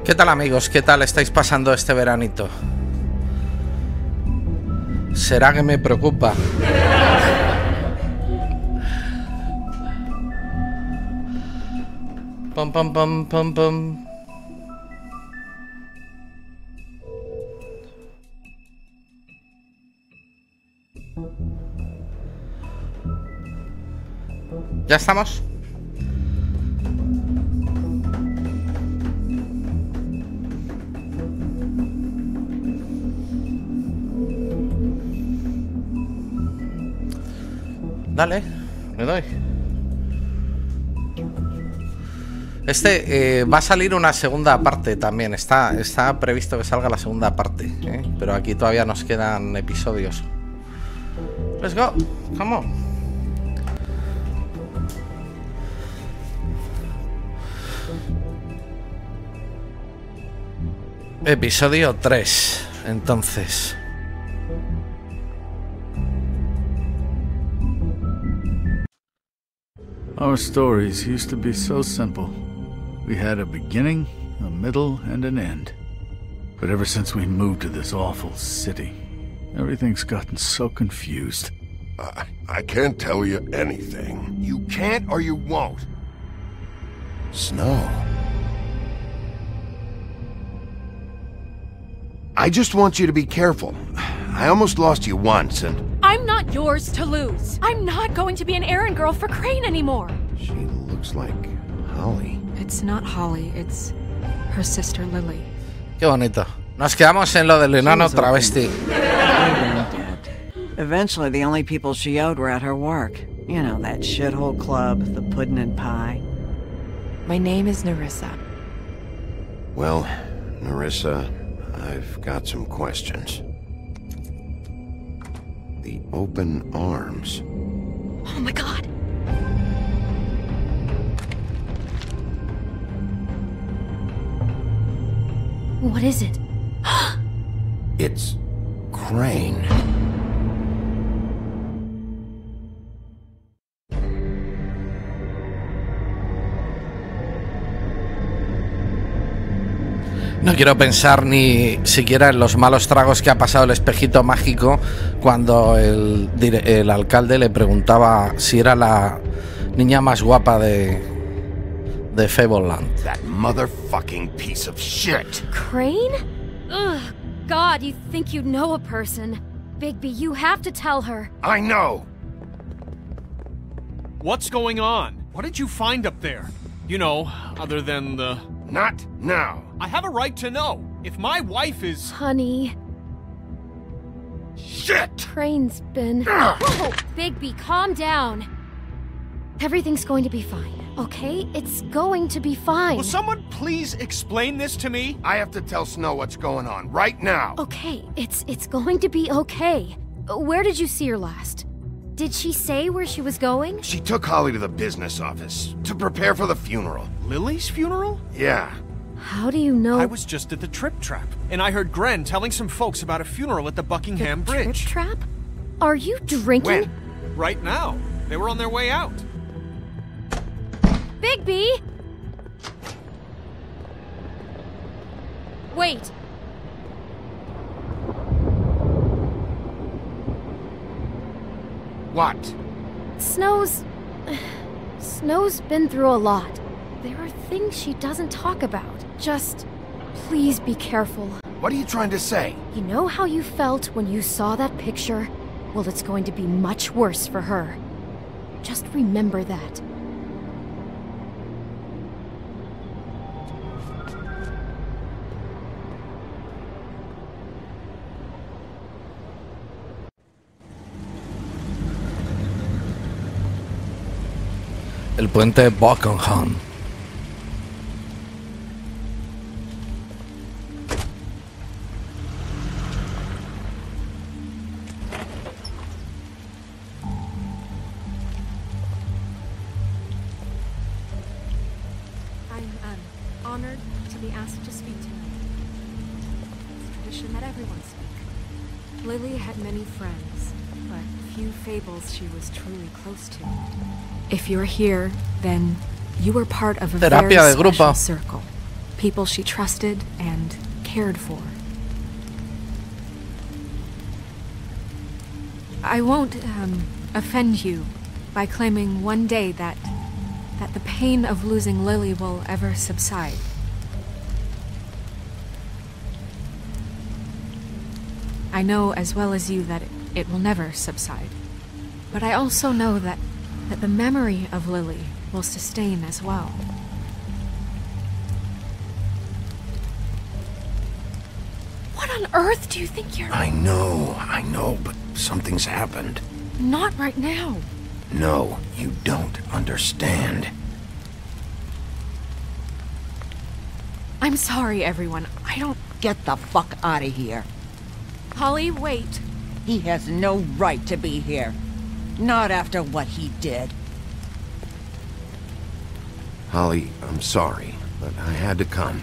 ¿Qué tal, amigos? ¿Qué tal estáis pasando este veranito? ¿Será que me preocupa? Pum, pum, pum, pum, pum. ¿Ya estamos? Dale, le doy. Va a salir una segunda parte también. Está previsto que salga la segunda parte, ¿eh? Pero aquí todavía nos quedan episodios. Let's go, come on. Episodio 3, entonces. Our stories used to be so simple. We had a beginning, a middle, and an end. But ever since we moved to this awful city, everything's gotten so confused. I can't tell you anything. You can't or you won't. Snow. I just want you to be careful. I almost lost you once, and... I'm not yours to lose. I'm not going to be an errand girl for Crane anymore. She looks like Holly. It's not Holly, it's her sister Lily. Qué bonito. Nos quedamos en lo del enano travesti. Eventually, the only people she owed were at her work. You know, that shithole club, the pudding and pie. My name is Nerissa. Well, Nerissa, I've got some questions. The open arms. Oh my god! What is it? It's Crane. No quiero pensar ni siquiera en los malos tragos que ha pasado el espejito mágico cuando el alcalde le preguntaba si era la niña más guapa de Fableland. That motherfucking piece of shit. Crane? Ugh, God, you think you know a person. Bigby, you have to tell her. I know. What's going on? What did you find up there? You know, other than the... Not now. I have a right to know. If my wife is... Honey. Shit! Crane's been... Whoa! Bigby, calm down. Everything's going to be fine, okay? It's going to be fine. Will someone please explain this to me? I have to tell Snow what's going on right now. Okay, it's going to be okay. Where did you see her last? Did she say where she was going? She took Holly to the business office to prepare for the funeral. Lily's funeral? Yeah. How do you know? I was just at the Trip Trap, and I heard Gren telling some folks about a funeral at the Buckingham Bridge. Trip Trap? Are you drinking? When? Right now. They were on their way out. Bigby! Wait. What? Snow's been through a lot. There are things she doesn't talk about. Just, please be careful. What are you trying to say? You know how you felt when you saw that picture? Well, it's going to be much worse for her. Just remember that. El puente Buckingham. I'm honored to be asked to speak tonight. It's tradition that everyone speak. Lily had many friends, but few fables she was truly close to. If you're here, then you were part of a very special circle. people she trusted and cared for. I won't, offend you by claiming one day that the pain of losing Lily will ever subside. I know as well as you that it will never subside. But I also know that the memory of Lily will sustain as well. What on earth do you think you're... I know, but something's happened. Not right now. No, you don't understand. I'm sorry, everyone. I don't... Get the fuck out of here. Holly, wait. He has no right to be here. Not after what he did. Holly, I'm sorry, but I had to come.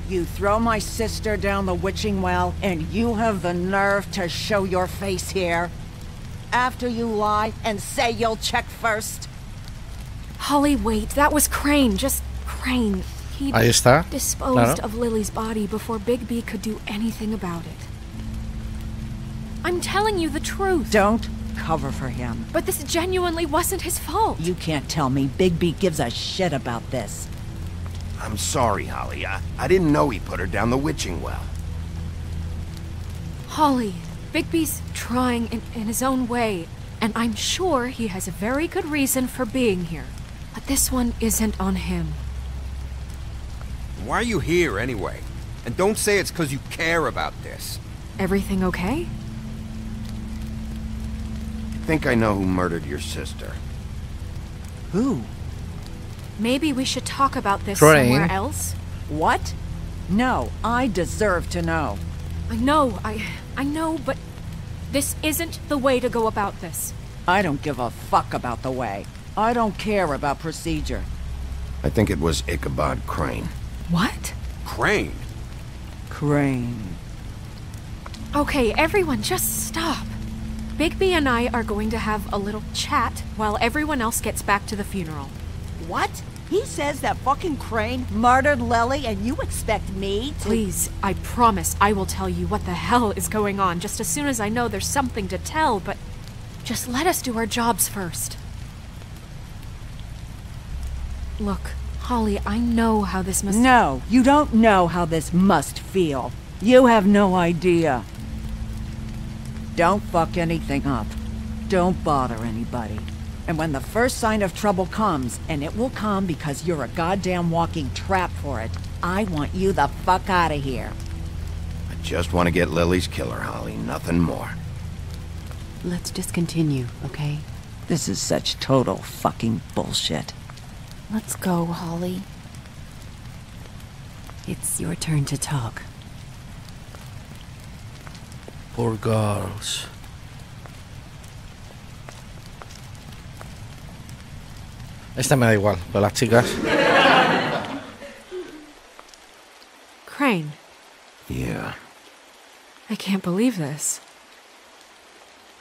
You throw my sister down the witching well, and you have the nerve to show your face here? After you lie and say you'll check first? Holly, wait. That was Crane. Just Crane. He disposed of Lily's body before Bigby could do anything about it. I'm telling you the truth. Don't cover for him. But this genuinely wasn't his fault. You can't tell me Bigby gives a shit about this. I'm sorry, Holly. I didn't know he put her down the witching well. Holly, Bigby's trying in his own way, and I'm sure he has a very good reason for being here. But this one isn't on him. Why are you here, anyway? And don't say it's because you care about this. Everything okay? I think I know who murdered your sister. Who? Maybe we should talk about this Crane. somewhere else? What? No, I deserve to know. I know, but this isn't the way to go about this. I don't give a fuck about the way. I don't care about procedure. I think it was Ichabod Crane. What? Crane? Crane. Okay, everyone, just stop. Bigby and I are going to have a little chat while everyone else gets back to the funeral. What? He says that fucking Crane murdered Lily and you expect me to... Please, I promise I will tell you what the hell is going on just as soon as I know there's something to tell, but just let us do our jobs first. Look, Holly, I know how this must... No, you don't know how this must feel. You have no idea. Don't fuck anything up. Don't bother anybody. And when the first sign of trouble comes, and it will come because you're a goddamn walking trap for it, I want you the fuck out of here. I just want to get Lily's killer, Holly, nothing more. Let's just continue, okay? This is such total fucking bullshit. Let's go, Holly. It's your turn to talk. Poor girls. Esta me da igual, pero las chicas. Crane. Yeah. I can't believe this.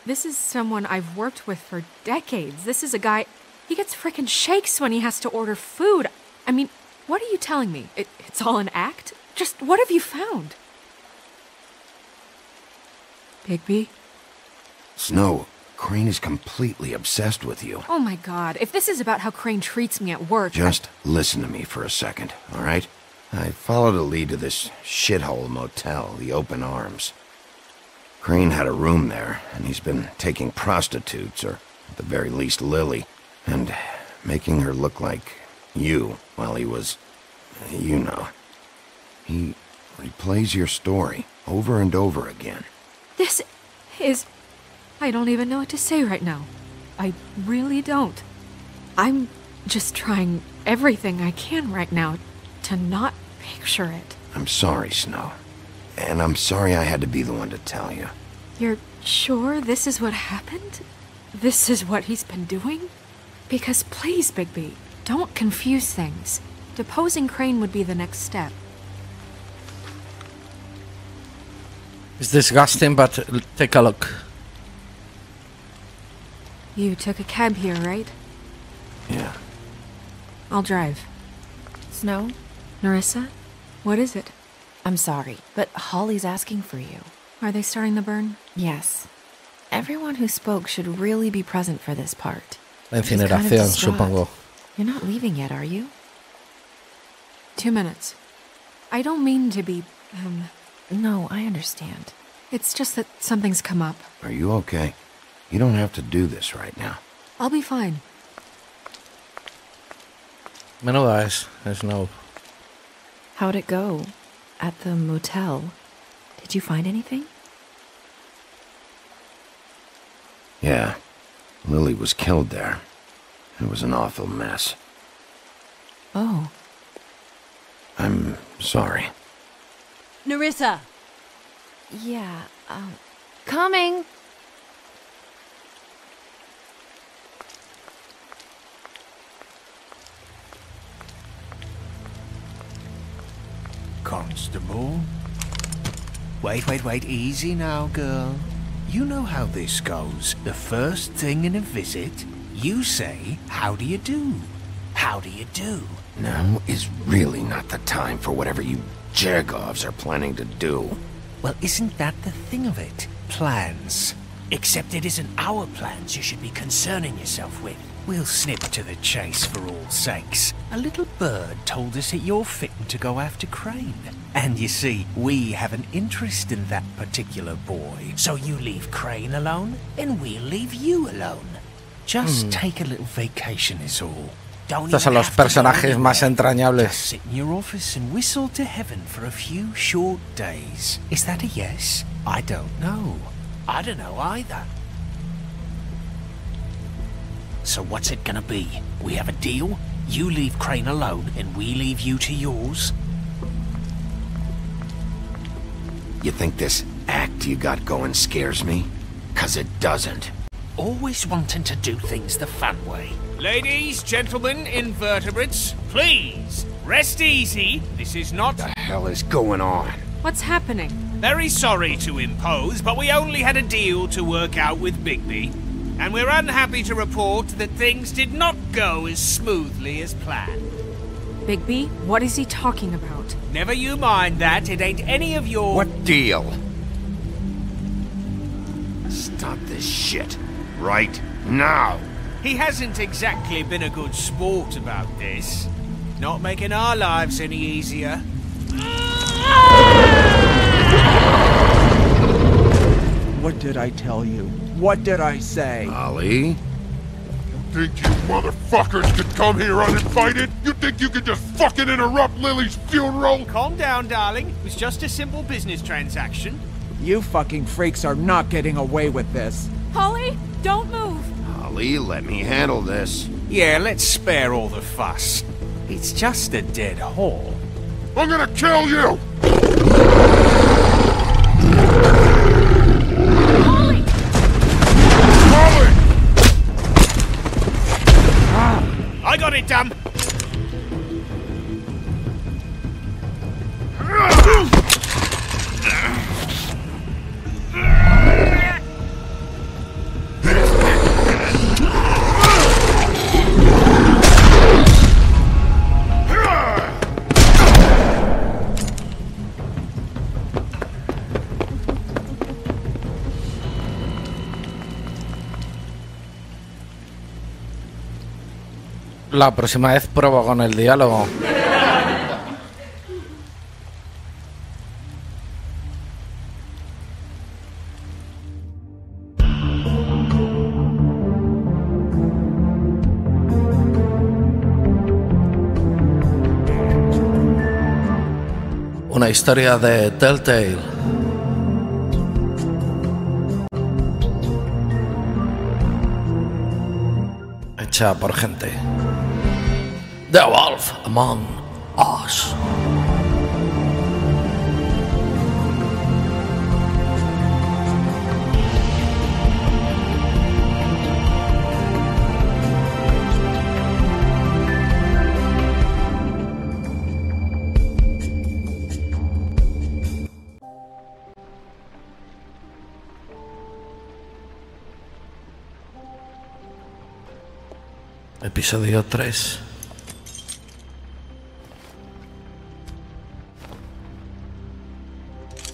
This is someone I've worked with for decades. This is a guy... He gets frickin' shakes when he has to order food. I mean, what are you telling me? It's all an act? Just what have you found? Bigby? Snow, Crane is completely obsessed with you. Oh my god, if this is about how Crane treats me at work... Just listen to me for a second, all right? I followed a lead to this shithole motel, the Open Arms. Crane had a room there, and he's been taking prostitutes, or at the very least Lily, and making her look like you while he was... you know. He replays your story over and over again. This is... I don't even know what to say right now. I really don't. I'm just trying everything I can right now to not picture it. I'm sorry, Snow. And I'm sorry I had to be the one to tell you. You're sure this is what happened? This is what he's been doing? Because please, Bigby, don't confuse things. Deposing Crane would be the next step. It's disgusting, but take a look. You took a cab here, right? Yeah. I'll drive. Snow, Nerissa? What is it? I'm sorry, but Holly's asking for you. Are they starting the burn? Yes. Everyone who spoke should really be present for this part. La incineración, supongo. You're not leaving yet, are you? 2 minutes. I don't mean to be, No, I understand. It's just that something's come up. Are you okay? You don't have to do this right now. I'll be fine. Menuda es Snow. How'd it go? At the motel? Did you find anything? Yeah. Lily was killed there. It was an awful mess. Oh. I'm sorry. Nerissa! Yeah, coming! Constable? Wait, easy now, girl. You know how this goes. The first thing in a visit, you say, how do you do? How do you do? Now is really not the time for whatever you Jergovs are planning to do. Well, isn't that the thing of it? Plans. Except it isn't our plans you should be concerning yourself with. We'll snip to the chase for all sakes. A little bird told us that you're fitting to go after Crane. And you see, we have an interest in that particular boy. So you leave Crane alone, and we'll leave you alone. Just take a little vacation is all. Estos son los personajes más entrañables. Just sit in your office and whistle to heaven for a few short days. Is that a yes? I don't know. I don't know either. So what's it gonna be? We have a deal? You leave Crane alone and we leave you to yours? You think this act you got going scares me? 'Cause it doesn't. Always wanting to do things the fun way. Ladies, gentlemen, invertebrates, please, rest easy. This is not... What the hell is going on? What's happening? Very sorry to impose, but we only had a deal to work out with Bigby. And we're unhappy to report that things did not go as smoothly as planned. Bigby, what is he talking about? Never you mind that, it ain't any of your... What deal? Stop this shit. Right now. He hasn't exactly been a good sport about this. Not making our lives any easier. What did I tell you? What did I say? Ollie? You think you motherfuckers could come here uninvited? You think you could just fucking interrupt Lily's funeral? Calm down, darling. It was just a simple business transaction. You fucking freaks are not getting away with this. Holly, don't move! Ollie, let me handle this. Yeah, let's spare all the fuss. It's just a dead hole. I'm gonna kill you! Holly! Holly! I got it, damn! La próxima vez pruebo con el diálogo. Una historia de Telltale. Hecha por gente. The Wolf Among Us. Episodio 3.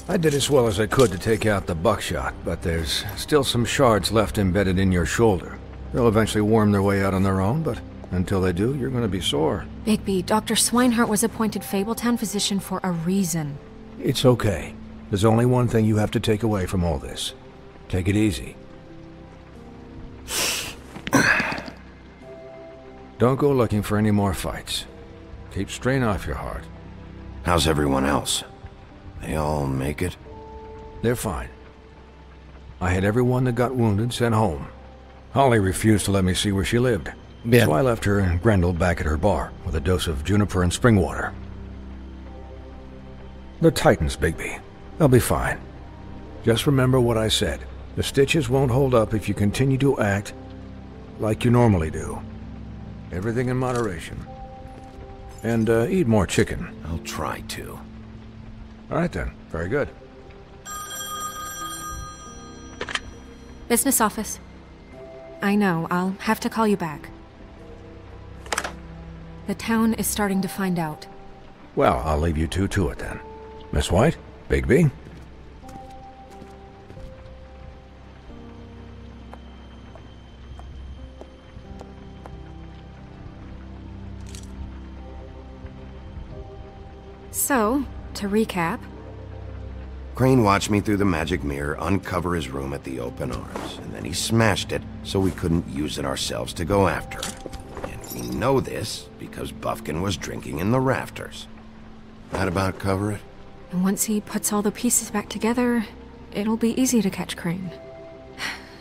I did as well as I could to take out the buckshot, but there's still some shards left embedded in your shoulder. They'll eventually worm their way out on their own, but until they do, you're going to be sore. Bigby, Dr. Swinehart was appointed Fabletown physician for a reason. It's okay. There's only one thing you have to take away from all this. Take it easy. Don't go looking for any more fights. Keep strain off your heart. How's everyone else? They all make it? They're fine. I had everyone that got wounded sent home. Holly refused to let me see where she lived. Bien. So I left her and Grendel back at her bar with a dose of juniper and spring water. They're Titans, Bigby. They'll be fine. Just remember what I said. The stitches won't hold up if you continue to act like you normally do. Everything in moderation. And eat more chicken. I'll try to. All right then. Very good. Business office. I know, I'll have to call you back. The town is starting to find out. Well, I'll leave you two to it then. Miss White, Bigby. So, to recap... Crane watched me through the magic mirror uncover his room at the open arms, and then he smashed it so we couldn't use it ourselves to go after him. And we know this because Buffkin was drinking in the rafters. That about cover it? And once he puts all the pieces back together, it'll be easy to catch Crane.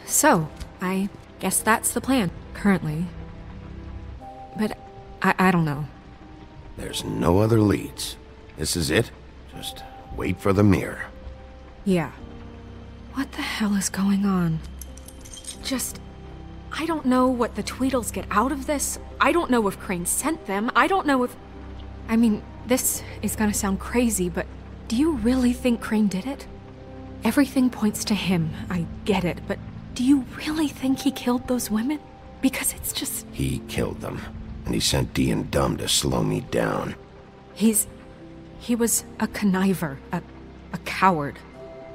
So, I guess that's the plan, currently. But I don't know. There's no other leads. This is it. Just wait for the mirror. Yeah. What the hell is going on? I don't know what the Tweedles get out of this. I don't know if Crane sent them. I don't know if... I mean, this is gonna sound crazy, but do you really think Crane did it? Everything points to him, I get it, but do you really think he killed those women? Because it's just... He killed them, and he sent D and Dumb to slow me down. He was a conniver, a coward,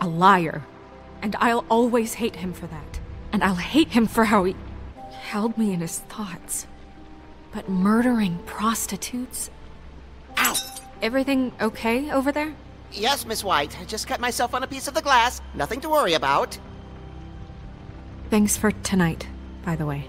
a liar, and I'll always hate him for that. And I'll hate him for how he held me in his thoughts. But murdering prostitutes? Ow! Everything okay over there? Yes, Miss White. I just cut myself on a piece of the glass. Nothing to worry about. Thanks for tonight, by the way.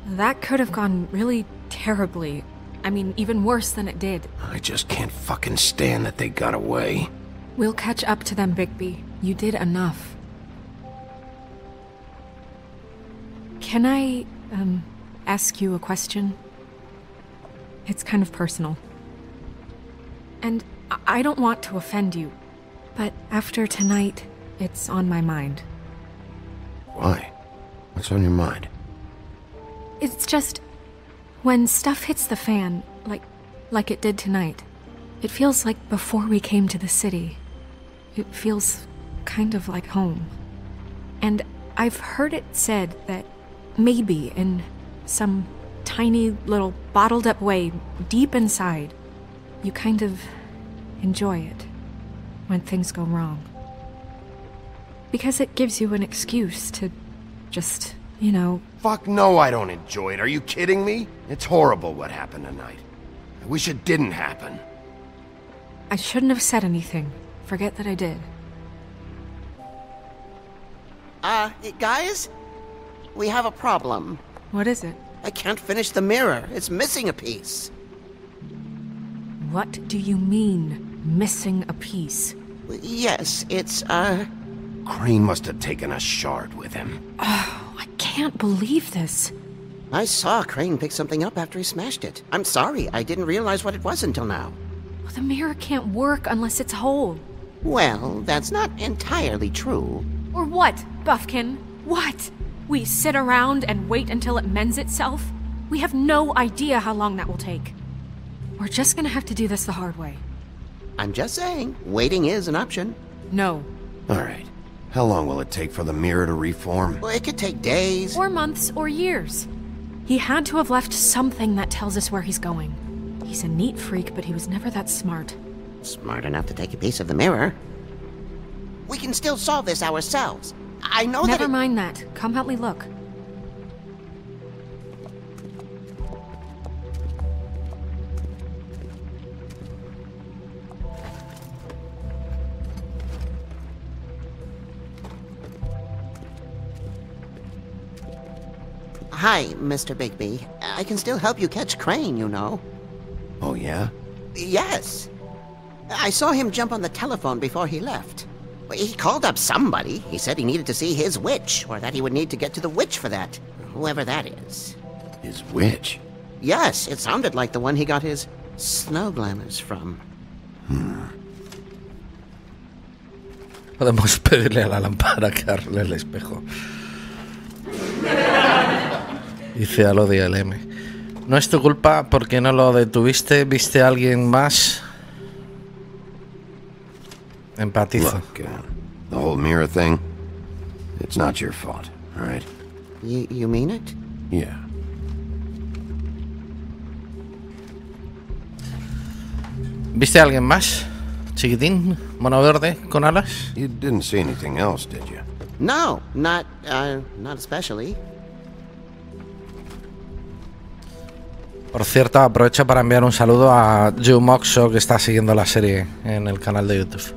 That could have gone really terribly. I mean, even worse than it did. I just can't fucking stand that they got away. We'll catch up to them, Bigby. You did enough. Can I, ask you a question? It's kind of personal. And I don't want to offend you, but after tonight, it's on my mind. Why? What's on your mind? It's just... when stuff hits the fan, like it did tonight, it feels like before we came to the city. It feels kind of like home. And I've heard it said that maybe in some tiny little bottled up way deep inside, you kind of enjoy it when things go wrong. Because it gives you an excuse to just, you know... Fuck no, I don't enjoy it. Are you kidding me? It's horrible what happened tonight. I wish it didn't happen. I shouldn't have said anything. Forget that I did. Guys? We have a problem. What is it? I can't finish the mirror. It's missing a piece. What do you mean, missing a piece? Yes, it's, Crane must have taken a shard with him. Oh, I can't believe this. I saw Crane pick something up after he smashed it. I'm sorry, I didn't realize what it was until now. Well, the mirror can't work unless it's whole. Well, that's not entirely true. Or what, Buffkin? What? We sit around and wait until it mends itself? We have no idea how long that will take. We're just gonna have to do this the hard way. I'm just saying, waiting is an option. No. Alright. How long will it take for the mirror to reform? Well, it could take days. Or months, or years. He had to have left something that tells us where he's going. He's a neat freak, but he was never that smart. Smart enough to take a piece of the mirror. We can still solve this ourselves. I know that. Never mind that. Come help me look. Hi, Mr. Bigby. I can still help you catch Crane, you know. Oh, yeah? Yes. I saw him jump on the telephone before he left. He called up somebody. He said he needed to see his witch, or that he would need to get to the witch for that. Whoever that is. His witch? Yes, it sounded like the one he got his snow glamours from. Podemos pedirle a la lámpara que arregle el espejo. Dice a lo de LM. No es tu culpa porque no lo detuviste. ¿Viste a alguien más? Empatizo. Look, the whole mirror thing, it's not your fault, all right? You mean it? Yeah. ¿Viste a alguien más? Chiquitín, mono verde, con alas. You didn't see anything else, did you? No, not especially. Por cierto, aprovecho para enviar un saludo a Jumoxo, que está siguiendo la serie en el canal de YouTube.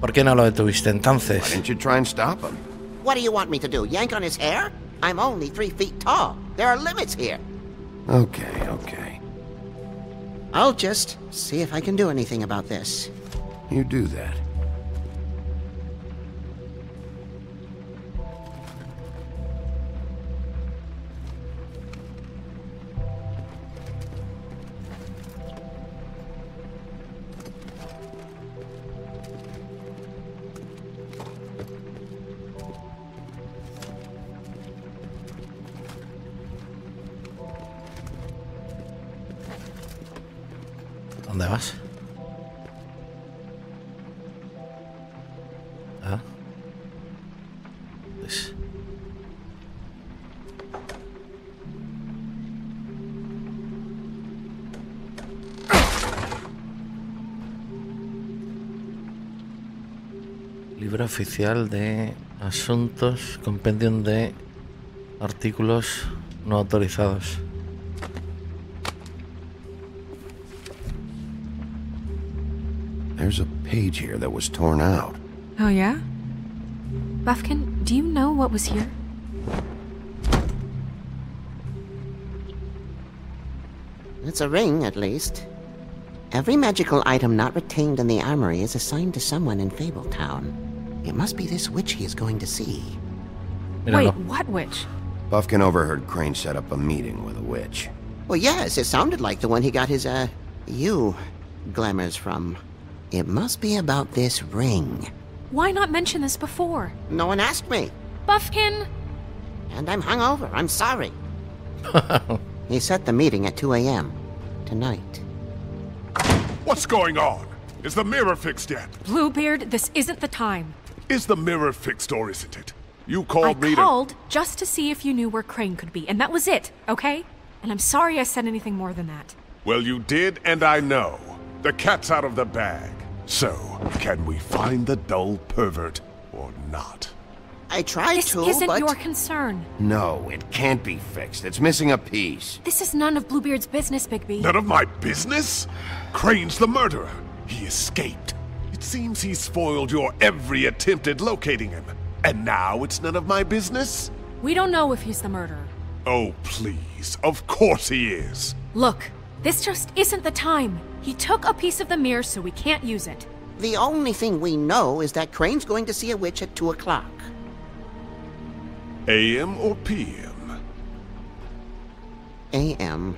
¿Por qué no lo detuviste entonces? Why didn't you try and stop him? What do you want me to do? Yank on his hair? I'm only 3 feet tall. There are limits here. Okay. I'll just see if I can do anything about this. You do that. ¿Dónde vas? Ah. Pues. Libro oficial de asuntos, compendium de artículos no autorizados. There's a page here that was torn out. Oh, yeah? Buffkin, do you know what was here? It's a ring, at least. Every magical item not retained in the armory is assigned to someone in Fabletown. It must be this witch he is going to see. Wait, what witch? Buffkin overheard Crane set up a meeting with a witch. Well, yes, it sounded like the one he got his, glamours from. It must be about this ring. Why not mention this before? No one asked me. Buffkin! And I'm hungover. I'm sorry. He set the meeting at 2 a.m. tonight. What's going on? Is the mirror fixed yet? Bluebeard, this isn't the time. Is the mirror fixed or isn't it? You called me to... I called just to see if you knew where Crane could be, and that was it, okay? And I'm sorry I said anything more than that. Well, you did, and I know. The cat's out of the bag. So, can we find the dull pervert or not? I tried to, but... This isn't your concern. No, it can't be fixed. It's missing a piece. This is none of Bluebeard's business, Bigby. None of my business? Crane's the murderer. He escaped. It seems he spoiled your every attempt at locating him. And now it's none of my business? We don't know if he's the murderer. Oh, please. Of course he is. Look, this just isn't the time. He took a piece of the mirror, so we can't use it. The only thing we know is that Crane's going to see a witch at 2 o'clock. AM or PM? AM.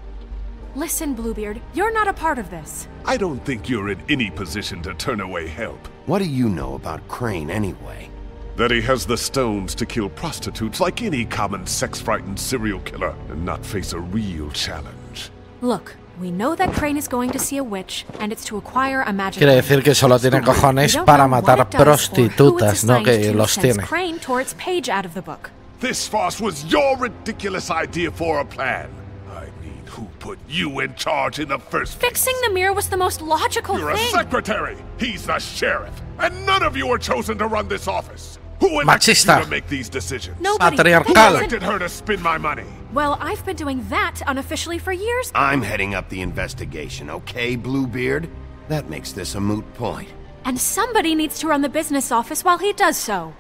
Listen, Bluebeard, you're not a part of this. I don't think you're in any position to turn away help. What do you know about Crane anyway? That he has the stones to kill prostitutes like any common sex-frightened serial killer and not face a real challenge. Look, we know that Crane is going to see a witch, and it's to acquire a magic. Quiere decir que solo tiene cojones para matar prostitutas, no que los tiene. Crane tore its page out of the book. This farce was your ridiculous idea for a plan. I need Who put you in charge in the first place? Fixing the mirror was the most logical You're thing. a secretary. He's the sheriff. And none of you were chosen to run this office. Who elected you to make these decisions? Nobody. Who Patriarcal. elected her to spend my money? Well, I've been doing that unofficially for years. I'm heading up the investigation, okay, Bluebeard? That makes this a moot point. And somebody needs to run the business office while he does so.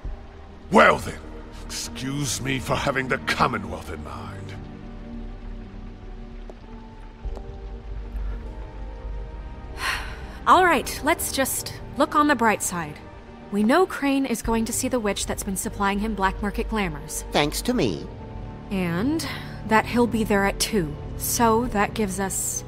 Well then, excuse me for having the Commonwealth in mind. All right, let's just look on the bright side. We know Crane is going to see the witch that's been supplying him black market glamours. Thanks to me. And that he'll be there at 2. So that gives us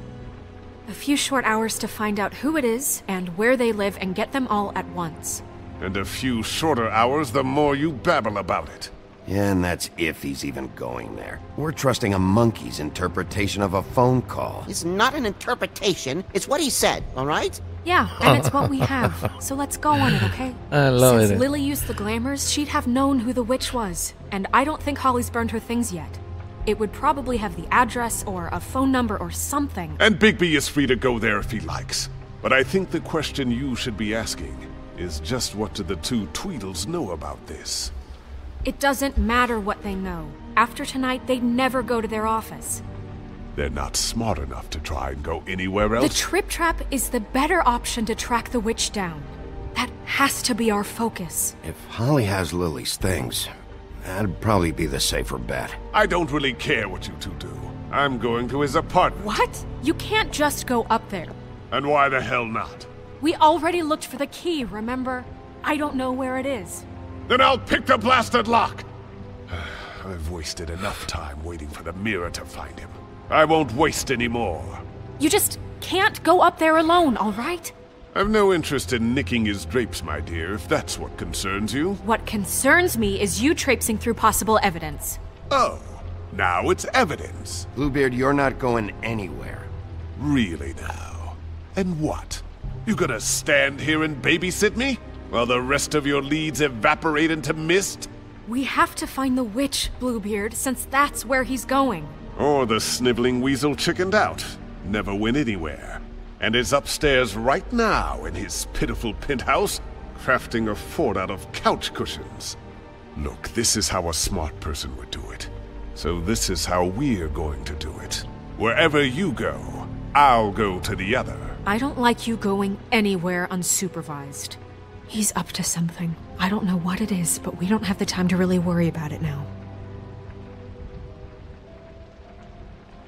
a few short hours to find out who it is and where they live and get them all at once. And a few shorter hours the more you babble about it. Yeah, and that's if he's even going there. We're trusting a monkey's interpretation of a phone call. It's not an interpretation. It's what he said, all right? Yeah, and it's what we have. So let's go on it, okay? I love Since it. Lily used the glamours, she'd have known who the witch was. And I don't think Holly's burned her things yet. It would probably have the address or a phone number or something. And Bigby is free to go there if he likes. But I think the question you should be asking is just what do the two Tweedles know about this? It doesn't matter what they know. After tonight, they'd never go to their office. They're not smart enough to try and go anywhere else. The Trip Trap is the better option to track the witch down. That has to be our focus. If Holly has Lily's things, that'd probably be the safer bet. I don't really care what you two do. I'm going to his apartment. What? You can't just go up there. And why the hell not? We already looked for the key, remember? I don't know where it is. Then I'll pick the blasted lock! I've wasted enough time waiting for the mirror to find him. I won't waste any more. You just can't go up there alone, all right? I've no interest in nicking his drapes, my dear, if that's what concerns you. What concerns me is you traipsing through possible evidence. Oh, now it's evidence. Bluebeard, you're not going anywhere. Really now? And what? You gonna stand here and babysit me? While the rest of your leads evaporate into mist? We have to find the witch, Bluebeard, since that's where he's going. Or the sniveling weasel chickened out. Never went anywhere. And is upstairs right now in his pitiful penthouse, crafting a fort out of couch cushions. Look, this is how a smart person would do it. So this is how we're going to do it. Wherever you go, I'll go to the other. I don't like you going anywhere unsupervised. He's up to something. I don't know what it is, but we don't have the time to really worry about it now.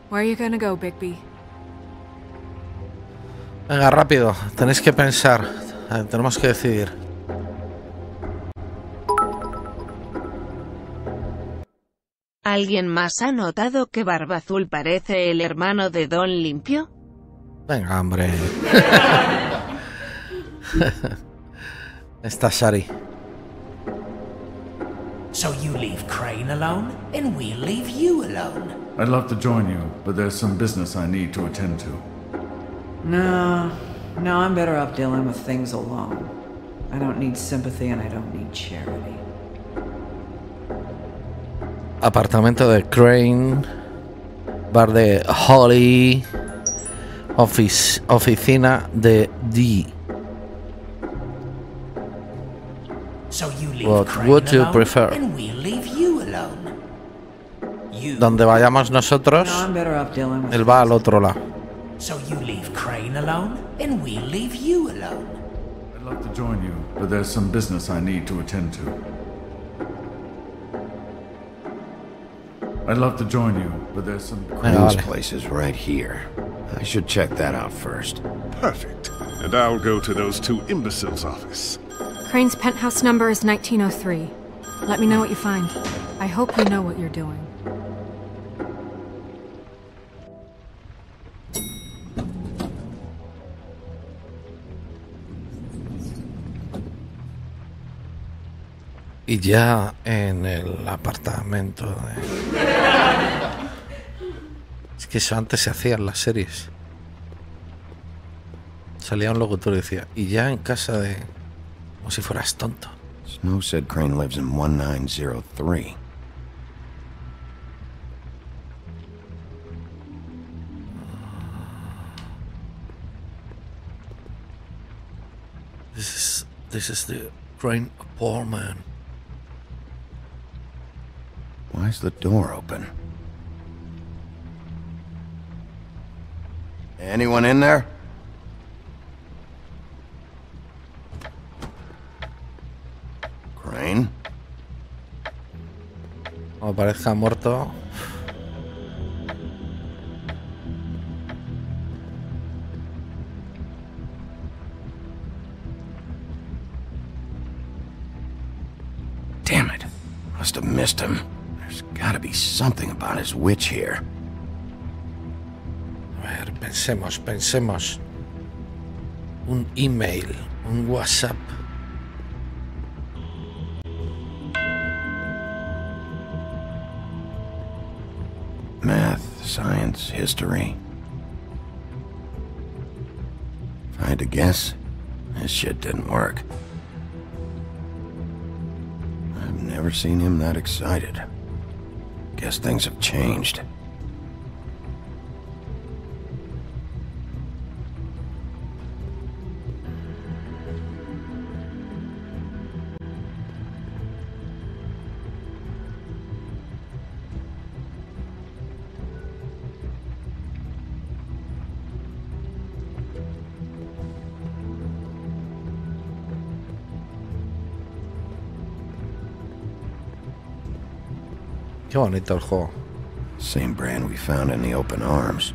Where are you gonna go, Bigby? Venga, rápido. Tenéis que pensar. Tenemos que decidir. ¿Alguien más ha notado que Barba Azul parece el hermano de Don Limpio? Venga, hombre. Está Shari. So you leave Crane alone, and we'll leave you alone. I'd love to join you, but there's some business I need to attend to. No, I'm better off dealing with things alone. I don't need sympathy and I don't need charity. Apartamento de Crane. Bar de Holly. Oficina de D. So you leave What Crane would you alone, prefer? and we'll leave you alone. Donde vayamos nosotros, No, I'm better off dealing with él va al otro lado. So you leave Crane alone, and we'll leave you alone. I'd love to join you, but there's some business I need to attend to. I'd love to join you, but there's some... Crane's place is right here. I should check that out first. Perfect. And I'll go to those two imbeciles' office. Crane's penthouse number is 1903. Let me know what you find. I hope you know what you're doing. Y ya en el apartamento de... Es que eso antes se hacía en las series. Salía un locutor y decía, y ya en casa de... Como si fueras tonto. Snow said Crane lives in 1903. This is the Crane apartment. Why is the door open? Anyone in there? Crane? Como parezca muerto. Damn it. Must have missed him. There's gotta be something about his witch here. A ver, pensemos. Un email, un WhatsApp. Math, science, history. If I had to guess, this shit didn't work. I've never seen him that excited. Guess things have changed. Qué bonito el juego. Same brand we found in the open arms.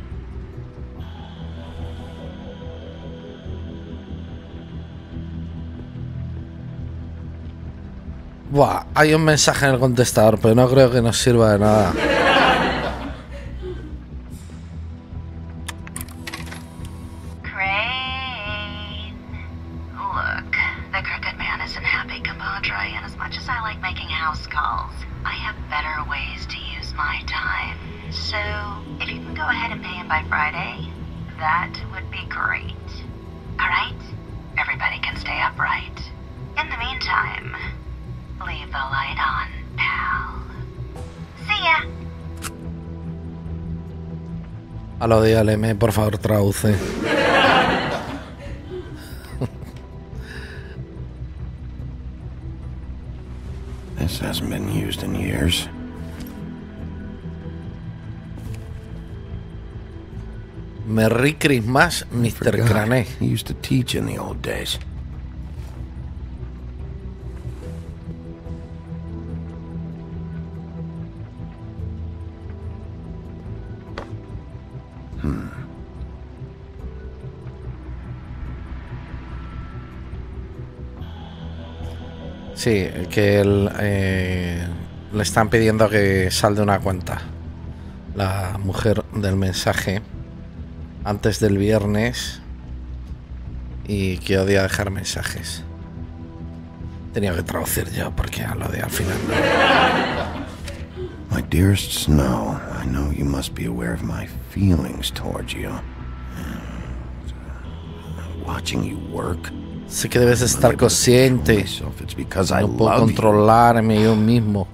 Buah, hay un mensaje en el contestador, pero no creo que nos sirva de nada. Crane. Look, the crooked man isn't happy, compadre, and as much as I like making house calls, I have better ways to use my time. So, if you can go ahead and pay him by Friday, that would be great. Alright? Everybody can stay upright. In the meantime, leave the light on, pal. See ya! A lo de LM, por favor, traduce. This hasn't been used in years. Merry Christmas, Mr. Crane. He used to teach in the old days. Sí, que le están pidiendo que sal de una cuenta. La mujer del mensaje antes del viernes y que odia dejar mensajes. Tenía que traducir yo porque lo de al final no. My dearest Snow, I know you must be aware of my feelings towards you. Watching you work. Sé que debes estar consciente. No puedo controlarme yo mismo.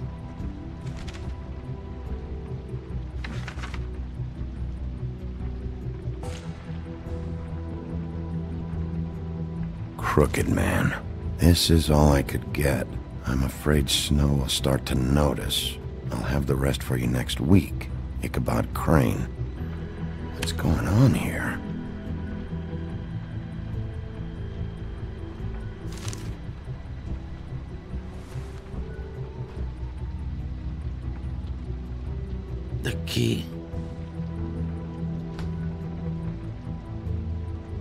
Crooked man. This is all I could get. I'm afraid Snow will start to notice. I'll have the rest for you next week. Ichabod Crane. What's going on here? The key.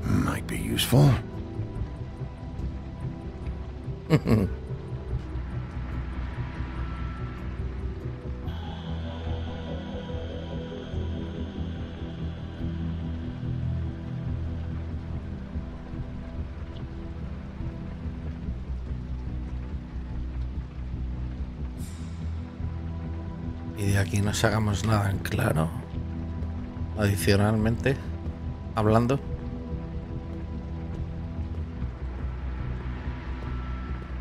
Might be useful. Y de aquí no sacamos nada en claro. Adicionalmente, hablando.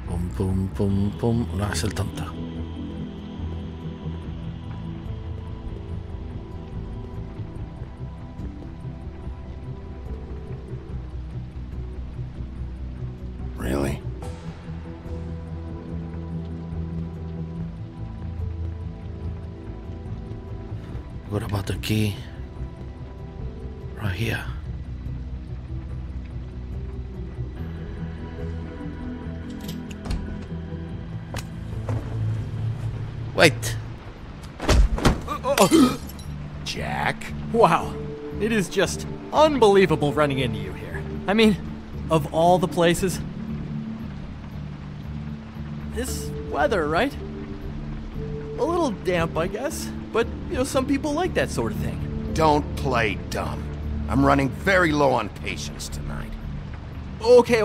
Pum, pum, pum, pum. No, es el tonto. What about the key? Right here. Wait. Jack? Wow. It is just unbelievable running into you here. I mean, of all the places. This weather, right? A little damp, I guess. But, you know, some people like that sort of thing. Don't play dumb. I'm running very low on patience tonight. Okay.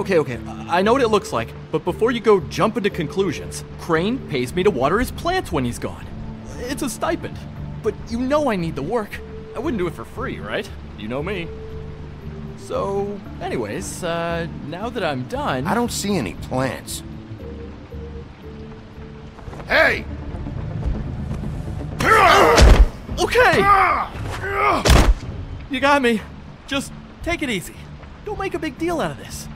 I know what it looks like, but before you go jumping to conclusions, Crane pays me to water his plants when he's gone. It's a stipend. But you know I need the work. I wouldn't do it for free, right? You know me. So, anyways, now that I'm done... I don't see any plants. Hey! Okay! You got me. Just take it easy. Don't make a big deal out of this.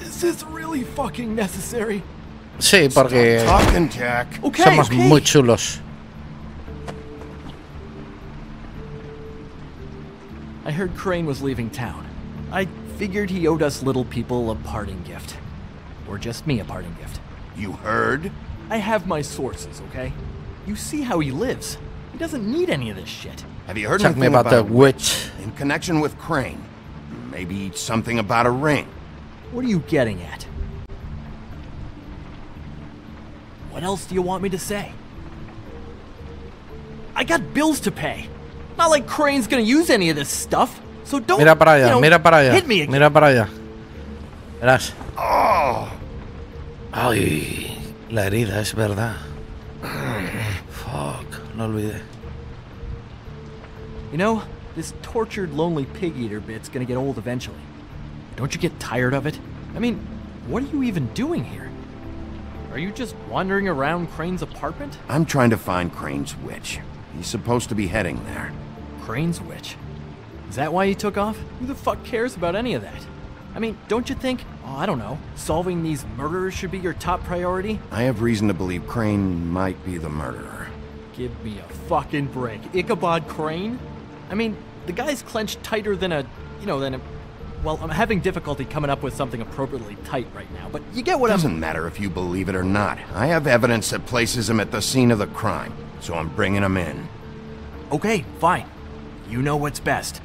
Is this really fucking necessary? Sí, porque somos muy chulos. I heard Crane was leaving town. I figured he owed us little people a parting gift. Or just me a parting gift. You heard? I have my sources, okay? You see how he lives. He doesn't need any of this shit. Have you heard Talk me anything about the witch? In connection with Crane? Maybe something about a ring. What are you getting at? What else do you want me to say? I got bills to pay. Not like Crane's gonna use any of this stuff. So don't, mira para allá, you know, mira para allá. hit me again. Mira para allá. Verás. Oh. Ay, la herida, es verdad. Fuck, lo olvidé. You know, this tortured, lonely pig-eater bit's gonna get old eventually. Don't you get tired of it? I mean, what are you even doing here? Are you just wandering around Crane's apartment? I'm trying to find Crane's witch. He's supposed to be heading there. Crane's witch? Is that why you took off? Who the fuck cares about any of that? I mean, don't you think, I don't know, solving these murderers should be your top priority? I have reason to believe Crane might be the murderer. Give me a fucking break. Ichabod Crane? I mean, the guy's clenched tighter than a, well, I'm having difficulty coming up with something appropriately tight right now, but you get what Doesn't matter if you believe it or not. I have evidence that places him at the scene of the crime, so I'm bringing him in. Okay, fine. You know what's best.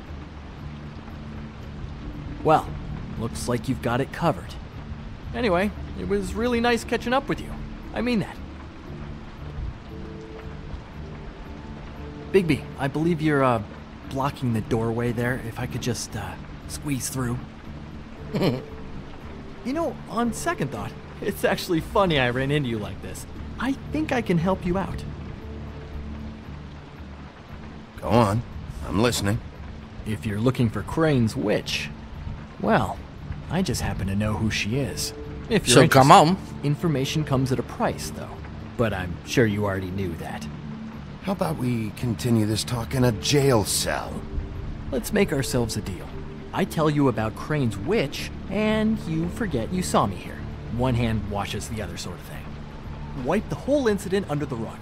Well, looks like you've got it covered. Anyway, it was really nice catching up with you. I mean that. Bigby, I believe you're, blocking the doorway there. If I could just, squeeze through. You know, on second thought, it's actually funny I ran into you like this. I think I can help you out. Go on. I'm listening. If you're looking for Crane's witch, well, I just happen to know who she is. If you're so come on. Information comes at a price, though. But I'm sure you already knew that. How about we continue this talk in a jail cell? Let's make ourselves a deal. I tell you about Crane's witch, and you forget you saw me here. One hand washes the other sort of thing. Wipe the whole incident under the rug.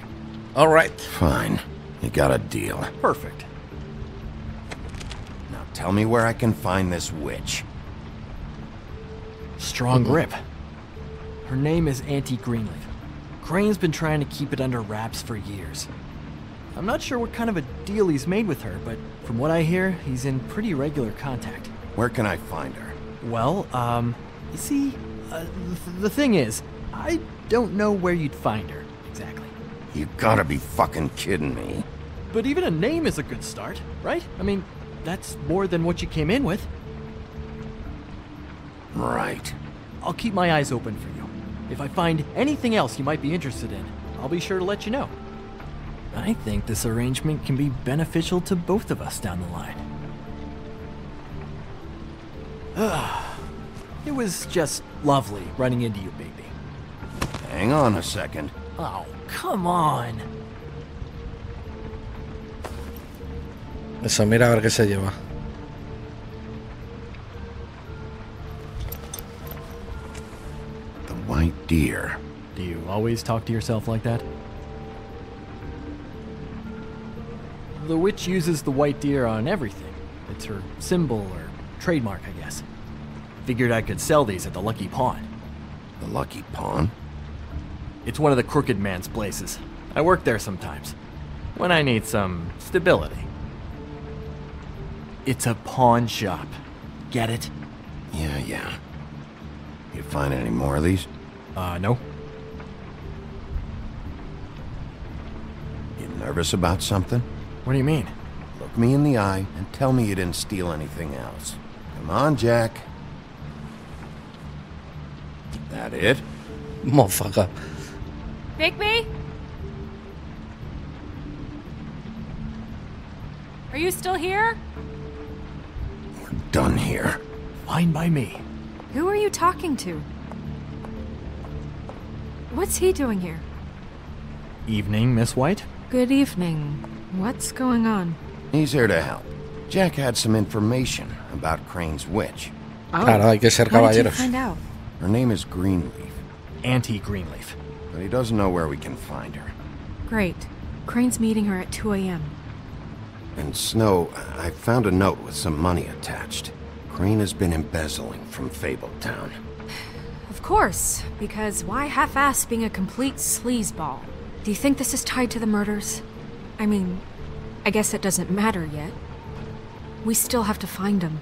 All right. Fine. You got a deal. Perfect. Now tell me where I can find this witch. Strong grip. Her name is Auntie Greenleaf. Crane's been trying to keep it under wraps for years. I'm not sure what kind of a deal he's made with her, but from what I hear, he's in pretty regular contact. Where can I find her? Well, you see, the thing is, I don't know where you'd find her, exactly. You gotta be fucking kidding me. But even a name is a good start, right? I mean, that's more than what you came in with. Right. I'll keep my eyes open for you. If I find anything else you might be interested in, I'll be sure to let you know. I think this arrangement can be beneficial to both of us down the line. It was just lovely running into you, baby. Hang on a second. Oh, come on. Eso, mira a ver qué se lleva. The white deer. Do you always talk to yourself like that? The witch uses the white deer on everything. It's her symbol or trademark, I guess. Figured I could sell these at the Lucky Pawn. The Lucky Pawn? It's one of the crooked man's places. I work there sometimes, when I need some stability. It's a pawn shop. Get it? Yeah. You find any more of these? No. You nervous about something? What do you mean? Look me in the eye and tell me you didn't steal anything else. Come on, Jack. That it? Motherfucker. Bigby? Are you still here? We're done here. Fine by me. Who are you talking to? What's he doing here? Evening, Miss White. Good evening. What's going on? He's here to help. Jack had some information about Crane's witch. Oh. Claro, hay que ser What did you caballeros. find out? Her name is Greenleaf. Auntie Greenleaf. But he doesn't know where we can find her. Great. Crane's meeting her at 2 a.m. And Snow, I found a note with some money attached. Crane has been embezzling from Fabletown. Of course, because why half-ass being a complete sleazeball? Do you think this is tied to the murders? I mean, I guess it doesn't matter yet. We still have to find him.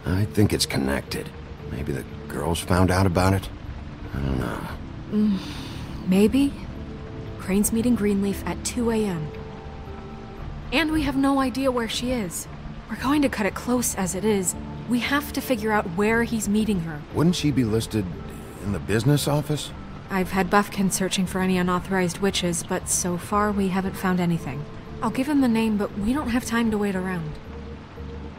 I think it's connected. Maybe the girls found out about it? I don't know. Maybe? Crane's meeting Greenleaf at 2 a.m. And we have no idea where she is. We're going to cut it close as it is. We have to figure out where he's meeting her. Wouldn't she be listed in the business office? I've had Buffkin searching for any unauthorized witches, but so far we haven't found anything. I'll give him the name, but we don't have time to wait around.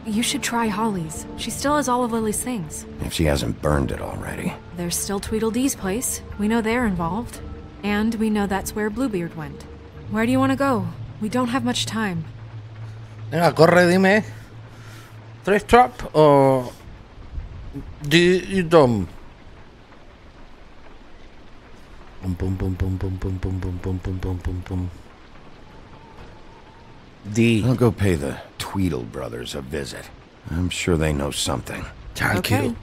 You should try Holly's. She still has all of Lily's things. If she hasn't burned it already. There's still Tweedledee's place. We know they're involved. And we know that's where Bluebeard went. Where do you want to go? We don't have much time. Venga, corre, dime. ¿Tres trap o Dom? Pum pum pum pum pum pum pum pum pum pum pum pum pum. I'll go pay the Tweedle brothers a visit. I'm sure they know something. Okay.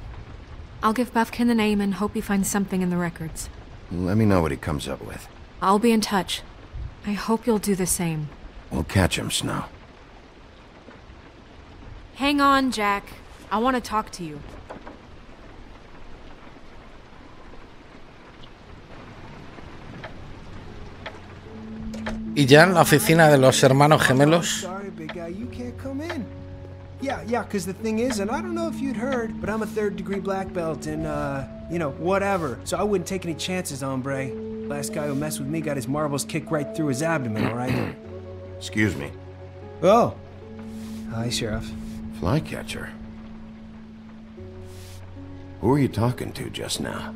I'll give Buffkin the name and hope he finds something in the records. Let me know what he comes up with. I'll be in touch. I hope you'll do the same. We'll catch him, Snow. Hang on, Jack. I want to talk to you. Y ya en la oficina de los hermanos gemelos. Sorry, big guy, you can't come in. Yeah, because the thing is, and I don't know if you'd heard, but I'm a 3rd-degree black belt and, whatever. So I wouldn't take any chances, hombre. Last guy who messed with me got his marbles kicked right through his abdomen, all right? Excuse me. Oh. Hi, Sheriff. Flycatcher. Who are you talking to just now?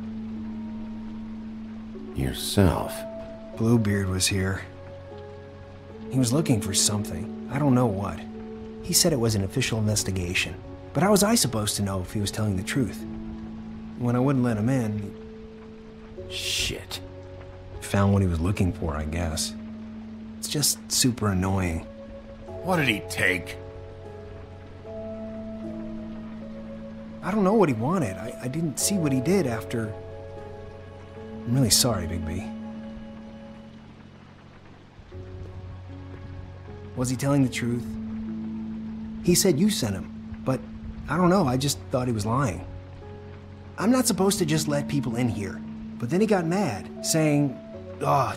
Yourself. Bluebeard was here. He was looking for something. I don't know what. He said it was an official investigation. But how was I supposed to know if he was telling the truth? When I wouldn't let him in... Shit. Found what he was looking for, I guess. It's just super annoying. What did he take? I don't know what he wanted. I didn't see what he did after... I'm really sorry, Bigby. Was he telling the truth? He said you sent him, but I don't know, I just thought he was lying. I'm not supposed to just let people in here, but then he got mad, saying,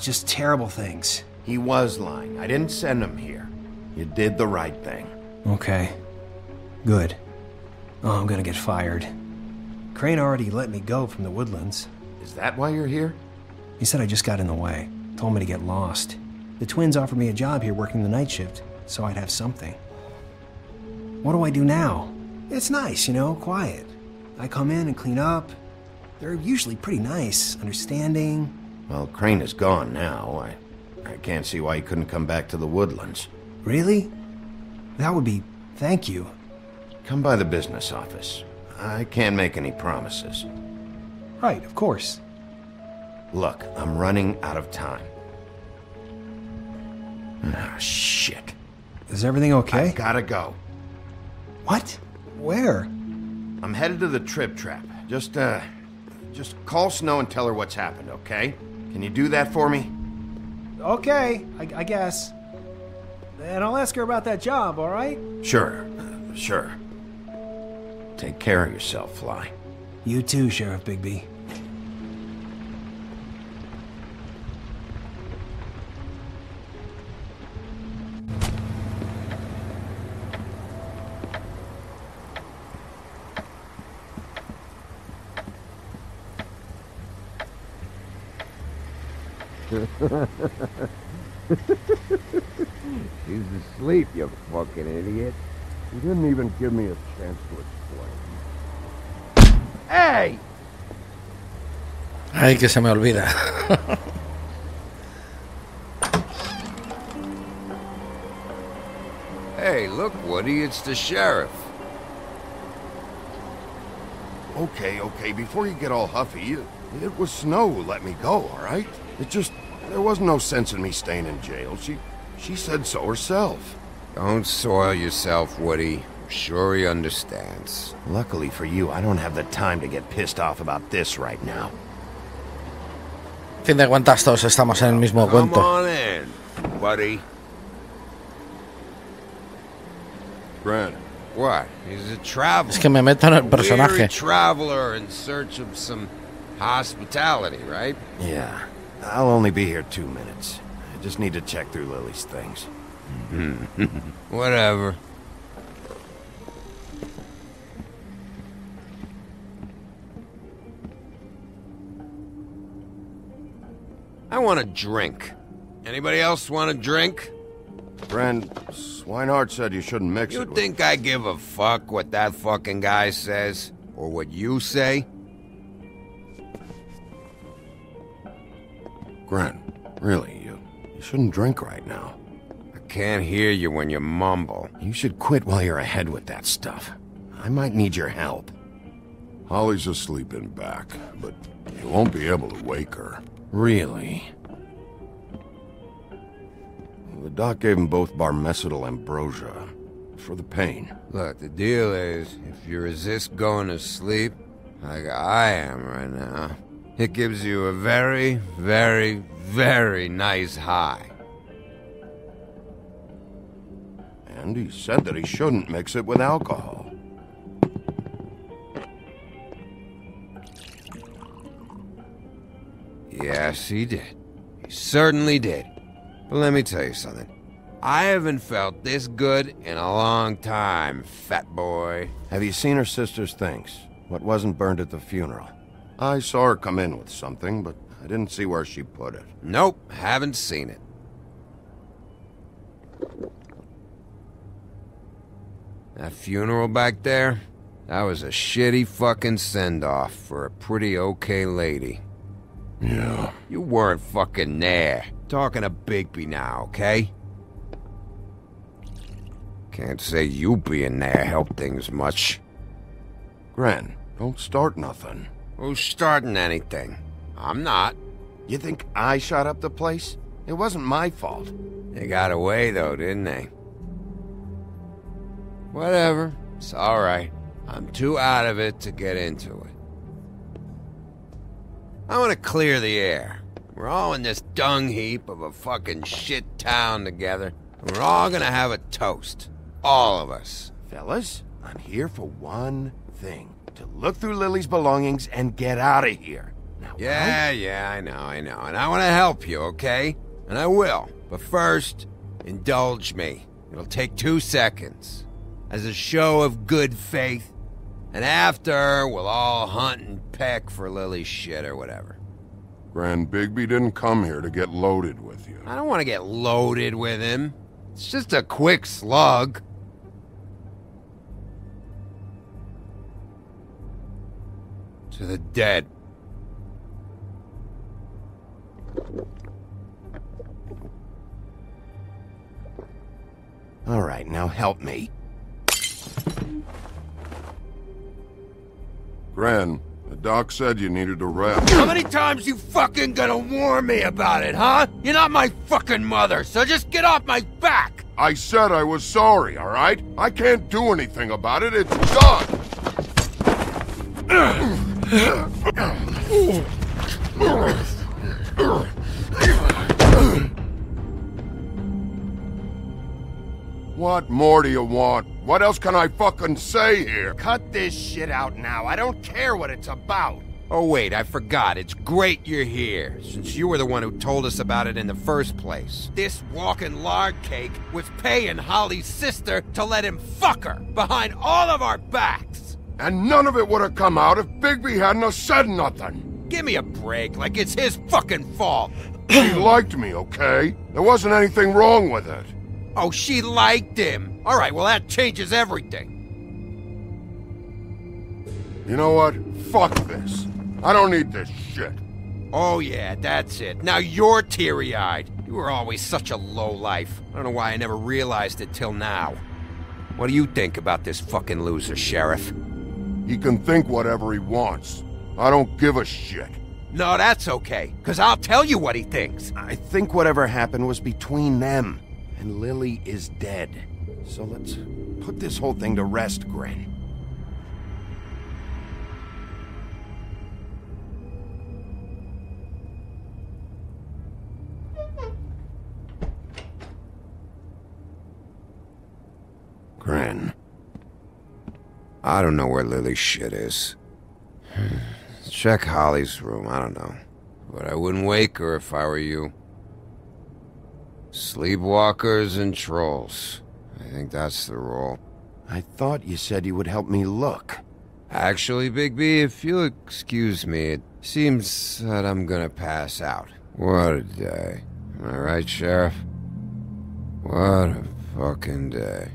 just terrible things. He was lying. I didn't send him here. You did the right thing. Okay. Good. Oh, I'm gonna get fired. Crane already let me go from the Woodlands. Is that why you're here? He said I just got in the way. Told me to get lost. The twins offered me a job here working the night shift, so I'd have something. What do I do now? It's nice, quiet. I come in and clean up. They're usually pretty nice, understanding. Well, Crane is gone now. I can't see why he couldn't come back to the Woodlands. Really? That would be... thank you. Come by the business office. I can't make any promises. Right, of course. Look, I'm running out of time. Ah, shit. Is everything okay? I gotta go. What? Where? I'm headed to the trip trap. Just call Snow and tell her what's happened, okay? Can you do that for me? Okay, I guess. And I'll ask her about that job, all right? Sure. Take care of yourself, Fly. You too, Sheriff Bigby. She's asleep, you fucking idiot. You didn't even give me a chance to explain. Hey! Ay, que se me olvida. Hey, look, Woody, it's the sheriff. Okay, before you get all huffy, it was Snow who let me go, all right? There was no sense in me staying in jail. She said so herself. Don't soil yourself, Woody. I'm sure he understands. Luckily for you, I don't have the time to get pissed off about this right now. Fin de cuentas, todos estamos en el mismo cuento. Come on in, buddy. Brent. What? He's a traveler. Es que me meto en el personaje. Weary traveler in search of some hospitality, right? Yeah. I'll only be here 2 minutes. I just need to check through Lily's things. Whatever. I want a drink. Anybody else want a drink? Friend, Swinehart said you shouldn't mix it with... You think I give a fuck what that fucking guy says? Or what you say? Gren, really, you shouldn't drink right now. I can't hear you when you mumble. You should quit while you're ahead with that stuff. I might need your help. Holly's asleep in back, but you won't be able to wake her. Really? The doc gave them both Barmecidal ambrosia for the pain. Look, the deal is, if you resist going to sleep, like I am right now, it gives you a very, very, very nice high. And he said that he shouldn't mix it with alcohol. Yes, he did. He certainly did. But let me tell you something. I haven't felt this good in a long time, fat boy. Have you seen her sister's things? What wasn't burned at the funeral? I saw her come in with something, but I didn't see where she put it. Nope, haven't seen it. That funeral back there? That was a shitty fucking send-off for a pretty okay lady. Yeah. You weren't fucking there. Talking to Bigby now, okay? Can't say you being there helped things much. Gren, don't start nothing. Who's starting anything? I'm not. You think I shot up the place? It wasn't my fault. They got away though, didn't they? Whatever. It's alright. I'm too out of it to get into it. I want to clear the air. We're all in this dung heap of a fucking shit town together. And we're all gonna have a toast. All of us. Fellas, I'm here for one thing. To look through Lily's belongings and get out of here. Now, yeah, I know. And I want to help you, okay? And I will. But first, indulge me. It'll take 2 seconds. As a show of good faith. And after, we'll all hunt and peck for Lily's shit or whatever. Grand Bigby didn't come here to get loaded with you. I don't want to get loaded with him. It's just a quick slug. To the dead. All right, now help me. Gran, the doc said you needed a rest. How many times you fucking gonna warn me about it, huh? You're not my fucking mother, so just get off my back! I said I was sorry, all right? I can't do anything about it. It's done. What more do you want? What else can I fucking say here? Cut this shit out now. I don't care what it's about. Oh, wait, I forgot. It's great you're here, since you were the one who told us about it in the first place. This walking lard cake was paying Holly's sister to let him fuck her behind all of our backs. And none of it would have come out if Bigby hadn't have said nothing. Give me a break, like it's his fucking fault. He liked me, okay? There wasn't anything wrong with it. Oh, she liked him. All right, well, that changes everything. You know what? Fuck this. I don't need this shit. Oh, yeah, that's it. Now you're teary-eyed. You were always such a lowlife. I don't know why I never realized it till now. What do you think about this fucking loser, Sheriff? He can think whatever he wants. I don't give a shit. No, that's okay, because I'll tell you what he thinks. I think whatever happened was between them. And Lily is dead. So let's put this whole thing to rest, Grin. Grin. I don't know where Lily's shit is. Check Holly's room, I don't know. But I wouldn't wake her if I were you. Sleepwalkers and trolls. I think that's the rule. I thought you said you would help me look. Actually, Bigby, if you'll excuse me, it seems that I'm gonna pass out. What a day. Am I right, Sheriff? What a fucking day.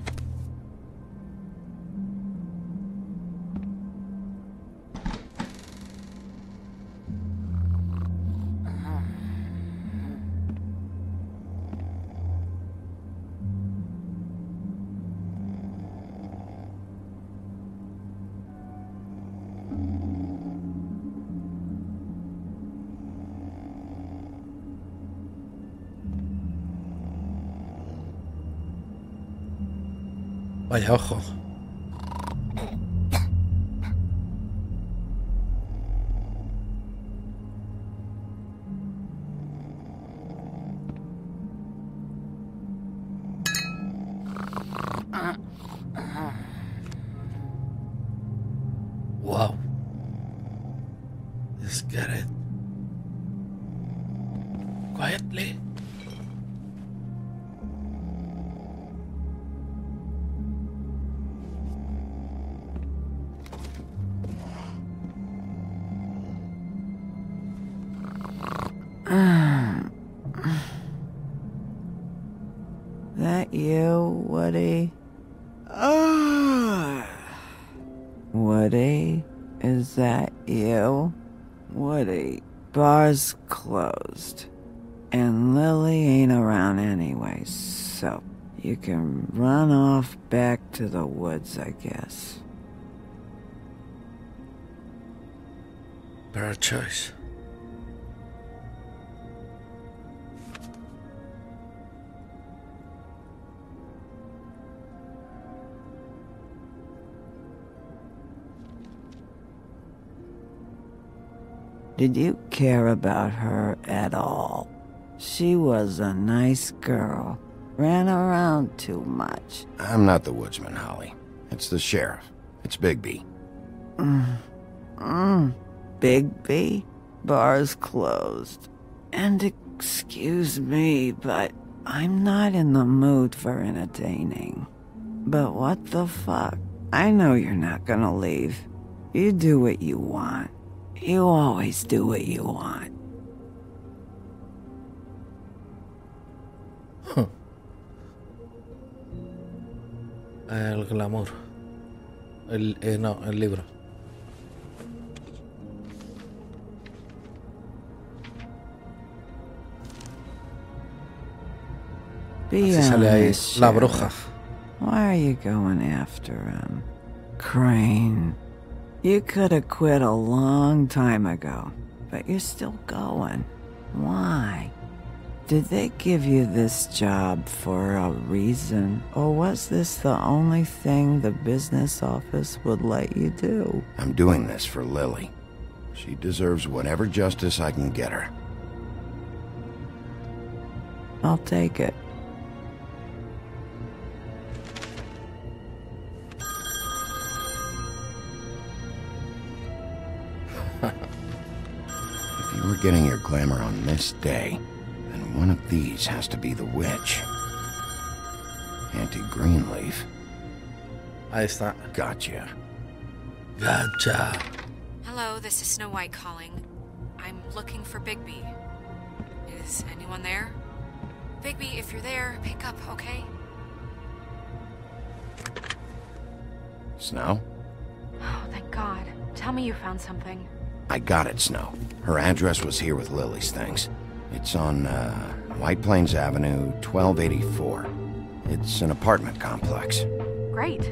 Vaya ojo. Wow. Let's get it. Quietly. That you, Woody? Woody? Is that you? Woody, bar's closed. And Lily ain't around anyway, so you can run off back to the woods, I guess. Better choice. Did you care about her at all? She was a nice girl. Ran around too much. I'm not the woodsman, Holly. It's the sheriff. It's Bigby. Bigby? Bar's closed. And excuse me, but I'm not in the mood for entertaining. But what the fuck? I know you're not gonna leave. You do what you want. You always do what you want. El glamour. No, el libro. Be Así sale ahí honest, la bruja. Why are you going after him? Crane, you could have quit a long time ago, but you're still going. Why? Did they give you this job for a reason? Or was this the only thing the business office would let you do? I'm doing this for Lily. She deserves whatever justice I can get her. I'll take it. If you were getting your glamour on this day, then one of these has to be the witch. Auntie Greenleaf. Ahí está. Gotcha. Gotcha. Hello, this is Snow White calling. I'm looking for Bigby. Is anyone there? Bigby, if you're there, pick up, okay? Snow? Oh, thank God. Tell me you found something. I got it, Snow. Her address was here with Lily's things. It's on, White Plains Avenue, 1284. It's an apartment complex. Great.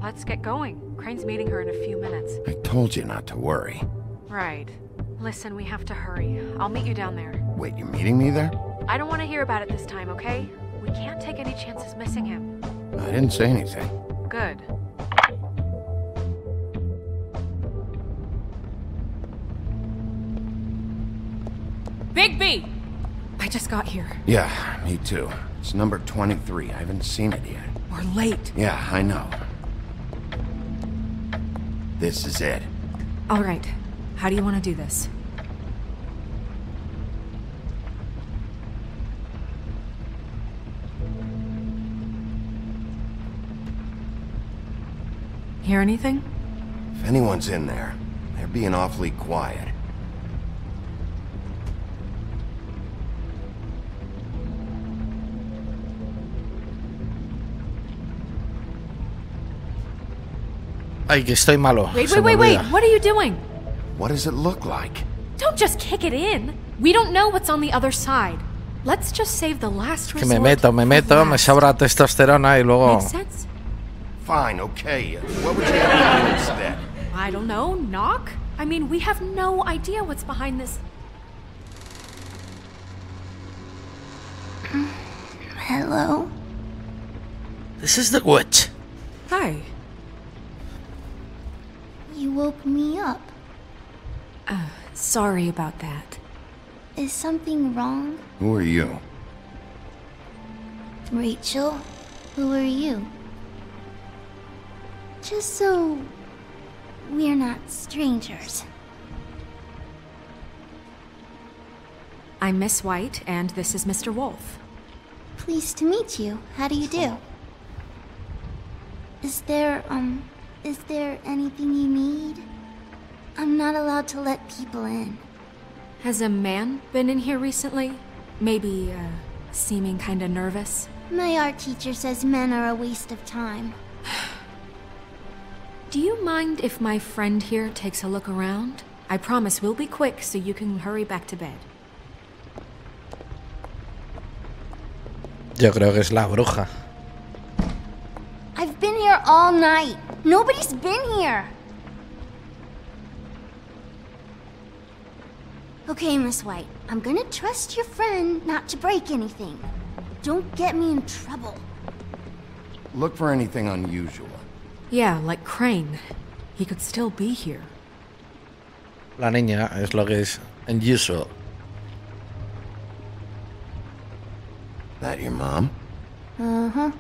Let's get going. Crane's meeting her in a few minutes. I told you not to worry. Right. Listen, we have to hurry. I'll meet you down there. Wait, you're meeting me there? I don't want to hear about it this time, okay? We can't take any chances missing him. I didn't say anything. Good. Bigby! I just got here. Yeah, me too. It's number 23. I haven't seen it yet. We're late. Yeah, I know. This is it. All right. How do you want to do this? Hear anything? If anyone's in there, they're being awfully quiet. Ay, que estoy malo. Wait. What are you doing? What does it look like? Don't just kick it in. We don't know what's on the other side. Let's just save the last resort. Que me meto, me sobra testosterona y luego... Makes sense? Fine, okay. What would you have to do instead? I don't know. Knock? I mean, we have no idea what's behind this. Hello? This is the witch. Hi. You woke me up. Sorry about that. Is something wrong? Who are you? Rachel? Who are you? Just so we're not strangers. I'm Miss White, and this is Mr. Wolf. Pleased to meet you. How do you do? Is there anything you need? I'm not allowed to let people in. Has a man been in here recently? Maybe, seeming kinda nervous? My art teacher says men are a waste of time. Do you mind if my friend here takes a look around? I promise we'll be quick so you can hurry back to bed. Yo creo que es la bruja. I've been here all night. Nobody's been here. Okay, Miss White. I'm gonna trust your friend not to break anything. Don't get me in trouble. Look for anything unusual. Yeah, like Crane. He could still be here. La niña es lo que es unusual. That your mom? Uh-huh.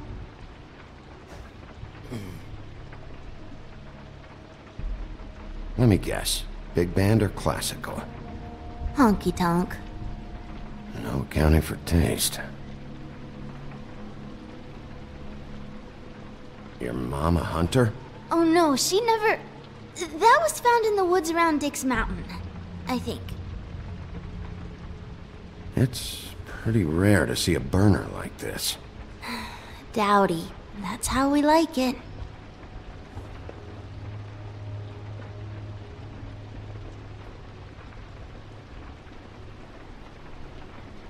Let me guess. Big band or classical? Honky-tonk. No accounting for taste. Your mom a hunter? Oh no, she never... That was found in the woods around Dick's Mountain, I think. It's pretty rare to see a burner like this. Dowdy. That's how we like it.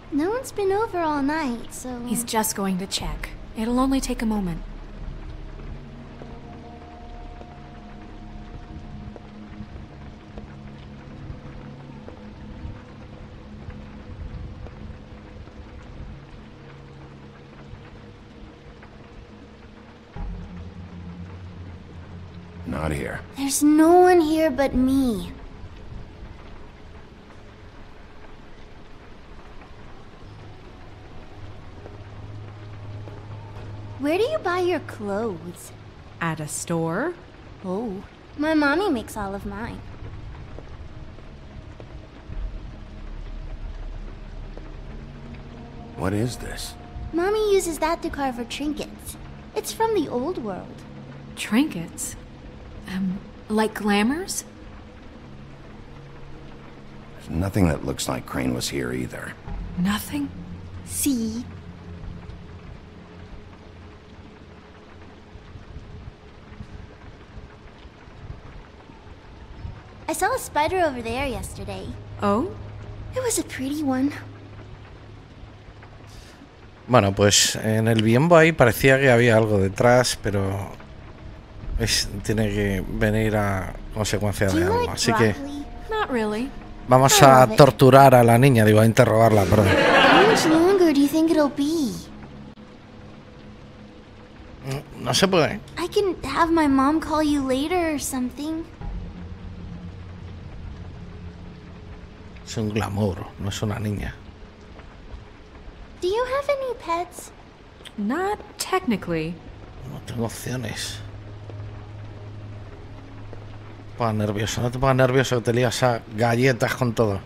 No one's been over all night, so... He's just going to check. It'll only take a moment. not here. There's no one here but me. Where do you buy your clothes? At a store? Oh, my mommy makes all of mine. What is this? Mommy uses that to carve her trinkets. It's from the old world. Trinkets? Like glamours? There's nothing that looks like Crane was here either. Nothing? See? I saw a spider over there yesterday. Oh? It was a pretty one. Bueno, pues en el biombo ahí parecía que había algo detrás, pero tiene que venir a consecuencia de algo. Así que Not really. vamos a torturar a la niña, digo, a interrogarla, perdón. How much longer do you think it'll be? No se puede. I can have my mom call you later or something. Es un glamour, no es una niña. Do you have any pets? Not technically. No tengo opciones. No te pongas nervioso, no te pongas nervioso que te lías a galletas con todo.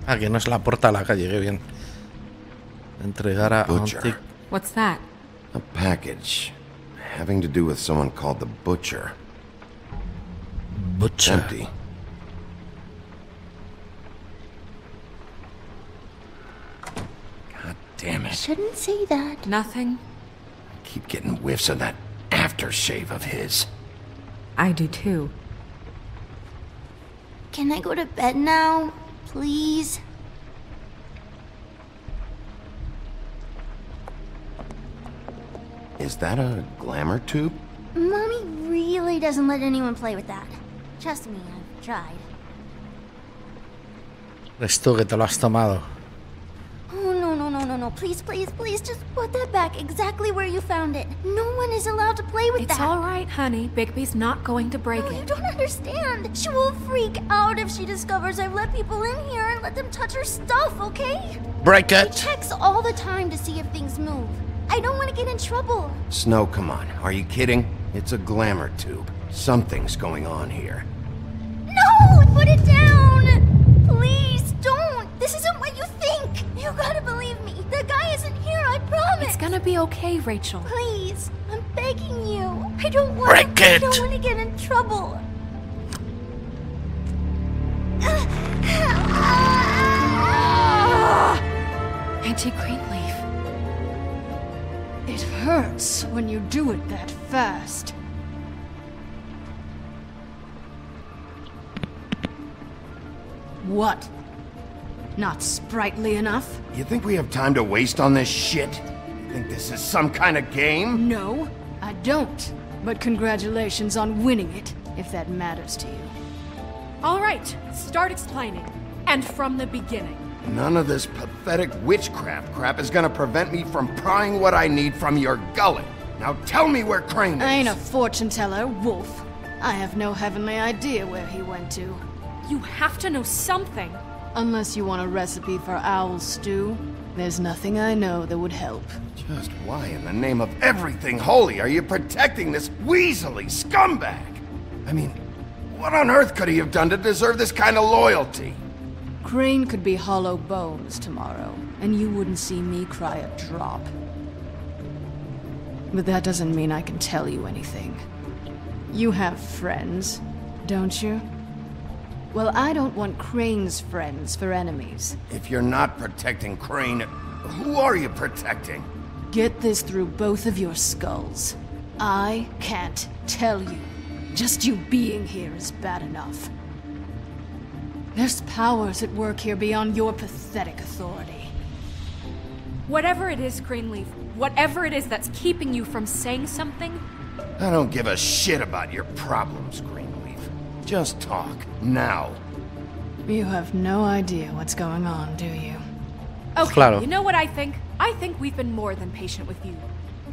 Ah, que no es la puerta a la calle, qué bien. Entregar a Aunque. What's that? A package having to do with someone called the Butcher. Butcher. Empty. God damn it. Shouldn't say that. Nothing. I keep getting whiffs of that aftershave of his. I do too. Can I go to bed now? Please? Is that a glamour tube? Mommy really doesn't let anyone play with that. Trust me, I've tried. Eres tú que te lo has tomado. Oh, no. Please, just put that back exactly where you found it. No one is allowed to play with that. It's all right, honey. Bigby's not going to break it. You don't understand. She will freak out if she discovers I've let people in here and let them touch her stuff, okay? Break it. She checks all the time to see if things move. I don't want to get in trouble. Snow, come on. Are you kidding? It's a glamour tube. Something's going on here. No! Put it down! Please, don't! This isn't what you think! You gotta believe me. The guy isn't here, I promise! It's gonna be okay, Rachel. Please, I'm begging you. I don't want to get in trouble. Auntie Greenleaf. It hurts when you do it that fast. What? Not sprightly enough? You think we have time to waste on this shit? You think this is some kind of game? No, I don't. But congratulations on winning it, if that matters to you. All right, start explaining. And from the beginning. None of this pathetic witchcraft crap is gonna prevent me from prying what I need from your gullet. Now tell me where Crane is. I ain't a fortune teller, Wolf. I have no heavenly idea where he went to. You have to know something. Unless you want a recipe for owl stew, there's nothing I know that would help. Just why in the name of everything holy are you protecting this weaselly scumbag? I mean, what on earth could he have done to deserve this kind of loyalty? Crane could be hollow bones tomorrow, and you wouldn't see me cry a drop. But that doesn't mean I can tell you anything. You have friends, don't you? Well, I don't want Crane's friends for enemies. If you're not protecting Crane, who are you protecting? Get this through both of your skulls. I can't tell you. Just you being here is bad enough. There's powers at work here beyond your pathetic authority. Whatever it is, Greenleaf, whatever it is that's keeping you from saying something... I don't give a shit about your problems, Greenleaf. Just talk, now. You have no idea what's going on, do you? Okay, Claro. you know what I think? I think we've been more than patient with you.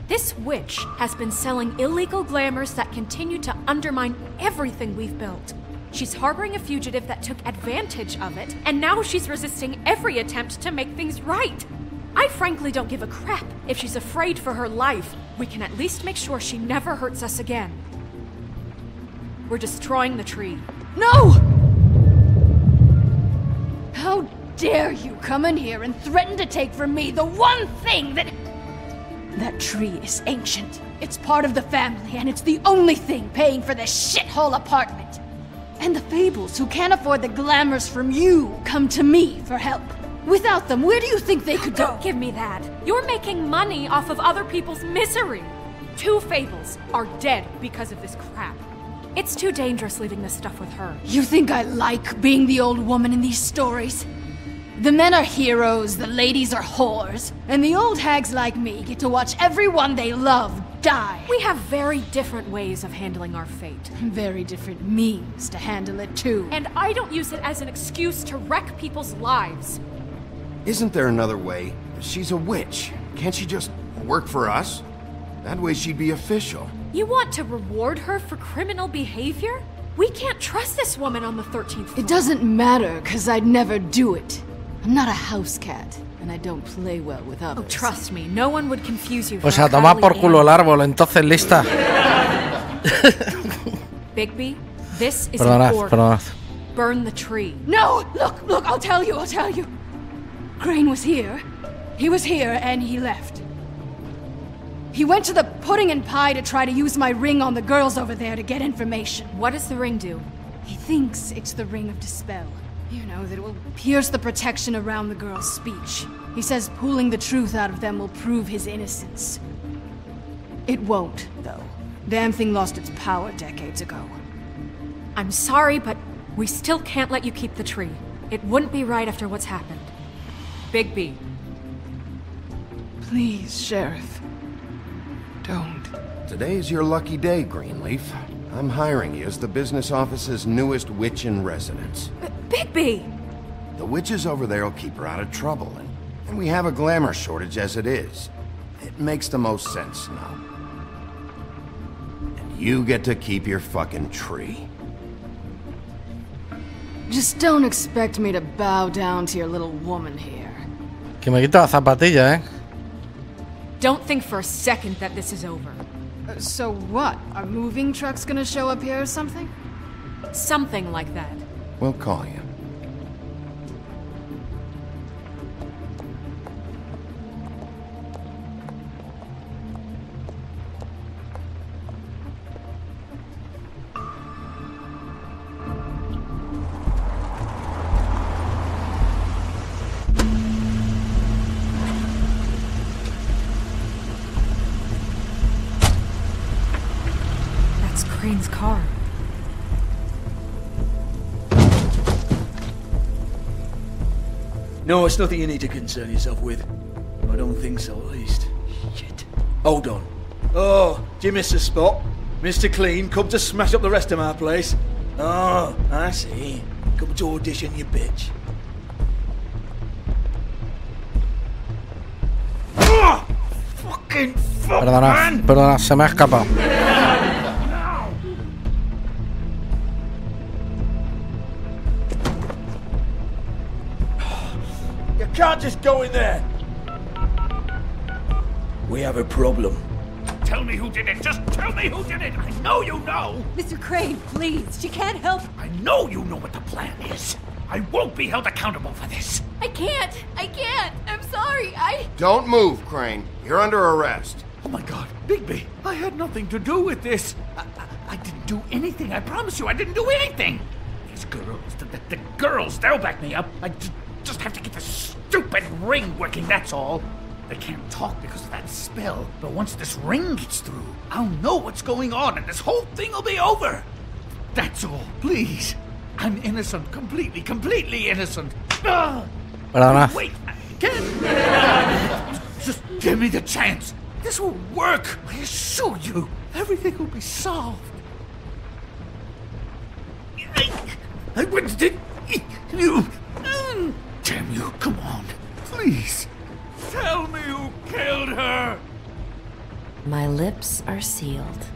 This witch has been selling illegal glamours that continue to undermine everything we've built. She's harboring a fugitive that took advantage of it, and now she's resisting every attempt to make things right. I frankly don't give a crap if she's afraid for her life. We can at least make sure she never hurts us again. We're destroying the tree. No! How dare you come in here and threaten to take from me the one thing that... That tree is ancient. It's part of the family, and it's the only thing paying for this shithole apartment. And the Fables, who can't afford the glamours from you, come to me for help. Without them, where do you think they could go? Don't give me that. You're making money off of other people's misery. 2 Fables are dead because of this crap. It's too dangerous leaving this stuff with her. You think I like being the old woman in these stories? The men are heroes, the ladies are whores, and the old hags like me get to watch everyone they love die. We have very different ways of handling our fate. Very different means to handle it too. And I don't use it as an excuse to wreck people's lives. Isn't there another way? She's a witch. Can't she just work for us? That way she'd be official. You want to reward her for criminal behavior? We can't trust this woman on the 13th floor. It doesn't matter, because I'd never do it. I'm not a house cat, and I don't play well with others. Oh, trust me, no one would confuse you. Pues a tomar por culo el árbol, entonces lista. Bigby, this is Perdonad, an order. perdonad. Burn the tree. No! Look, I'll tell you. Crane was here. He was here, and he left. He went to the pudding and pie to try to use my ring on the girls over there to get information. What does the ring do? He thinks it's the ring of dispel. You know, that it will pierce the protection around the girl's speech. He says pulling the truth out of them will prove his innocence. It won't, though. Damn thing lost its power decades ago. I'm sorry, but we still can't let you keep the tree. It wouldn't be right after what's happened. Bigby. Please, Sheriff. Don't. Today's your lucky day, Greenleaf. I'm hiring you as the business office's newest witch in residence. Bigby! The witches over there will keep her out of trouble, and we have a glamour shortage as it is. It makes the most sense now. And you get to keep your fucking tree. Just don't expect me to bow down to your little woman here. Que me quito la zapatilla, Don't think for a second that this is over. So what? Are moving trucks gonna show up here or something? Something like that. We'll call you. Crane's car. No, it's nothing you need to concern yourself with. I don't think so, at least. Shit. Hold on. Oh, do you miss the spot? Mr. Clean, come to smash up the rest of my place. Oh, I see. Come to audition, you bitch. Oh, fucking fuck, man! Perdona, se me ha escapado. You can't just go in there. We have a problem. Tell me who did it. Just tell me who did it. I know you know. Mr. Crane, please. She can't help. I know you know what the plan is. I won't be held accountable for this. I can't. I'm sorry. Don't move, Crane. You're under arrest. Oh my God, Bigby, I had nothing to do with this. I didn't do anything. I promise you, I didn't do anything. These girls, the girls, they'll back me up. I just have to get this stupid ring working, that's all. They can't talk because of that spell, but once this ring gets through, I'll know what's going on and this whole thing will be over. That's all, please. I'm innocent, completely innocent. Wait, I can't. Just give me the chance. This will work. I assure you, everything will be solved. I You... Damn you, come on. Please. Tell me who killed her. My lips are sealed.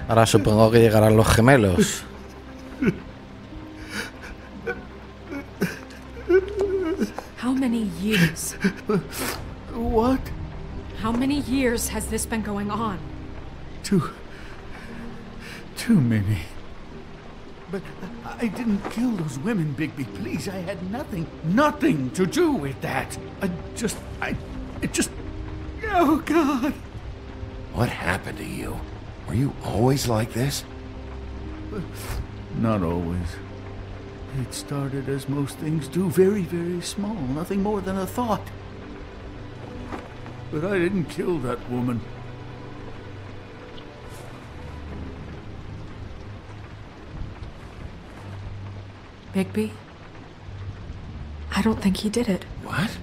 Ahora supongo que llegarán los gemelos. How many years? What? How many years has this been going on? Too many. But I didn't kill those women, Bigby. Please, I had nothing to do with that. It just... Oh, God. What happened to you? Were you always like this? Not always. It started as most things do, very, very small, nothing more than a thought. But I didn't kill that woman. Bigby? I don't think he did it. What?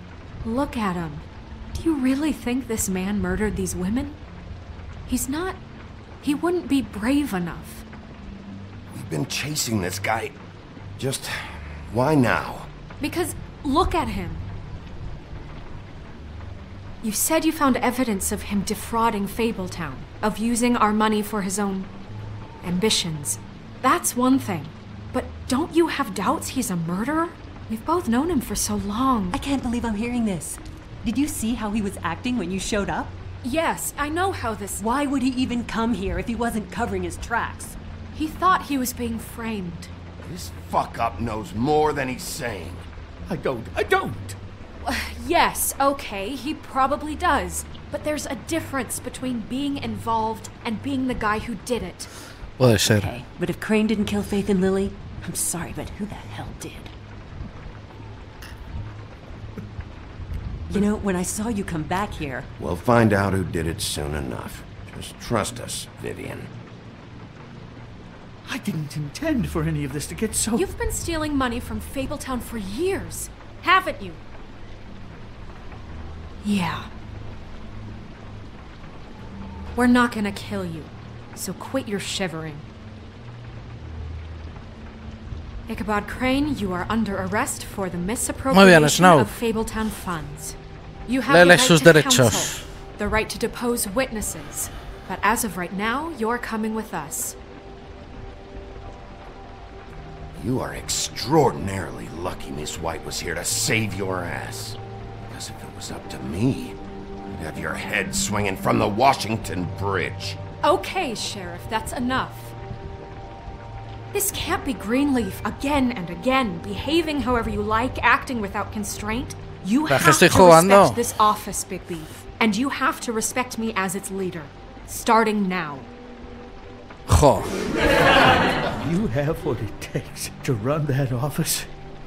Look at him. Do you really think this man murdered these women? He's not... He wouldn't be brave enough. We've been chasing this guy. Just... why now? Because look at him. You said you found evidence of him defrauding Fabletown, of using our money for his own ambitions. That's one thing. But don't you have doubts he's a murderer? We've both known him for so long. I can't believe I'm hearing this. Did you see how he was acting when you showed up? Yes, I know how this... Why would he even come here if he wasn't covering his tracks? He thought he was being framed. This fuck-up knows more than he's saying. I don't. Yes, okay, he probably does. But there's a difference between being involved and being the guy who did it. Puede ser. Okay, but if Crane didn't kill Faith and Lily, I'm sorry, but who the hell did? You know, when I saw you come back here... We'll find out who did it soon enough. Just trust us, Vivian. I didn't intend for any of this to get so... You've been stealing money from Fabletown for years, haven't you? Yeah. We're not gonna kill you, so quit your shivering. Ichabod Crane, you are under arrest for the misappropriation of Fabletown funds. You have the right to counsel, the right to depose witnesses, but as of right now, you're coming with us. You are extraordinarily lucky Miss White was here to save your ass. Because if it was up to me, you'd have your head swinging from the Washington Bridge. Okay, Sheriff, that's enough. This can't be Greenleaf again and again, behaving however you like, acting without constraint. You have to respect this office, Bigby. And you have to respect me as its leader. Starting now. Jo. You have what it takes to run that office?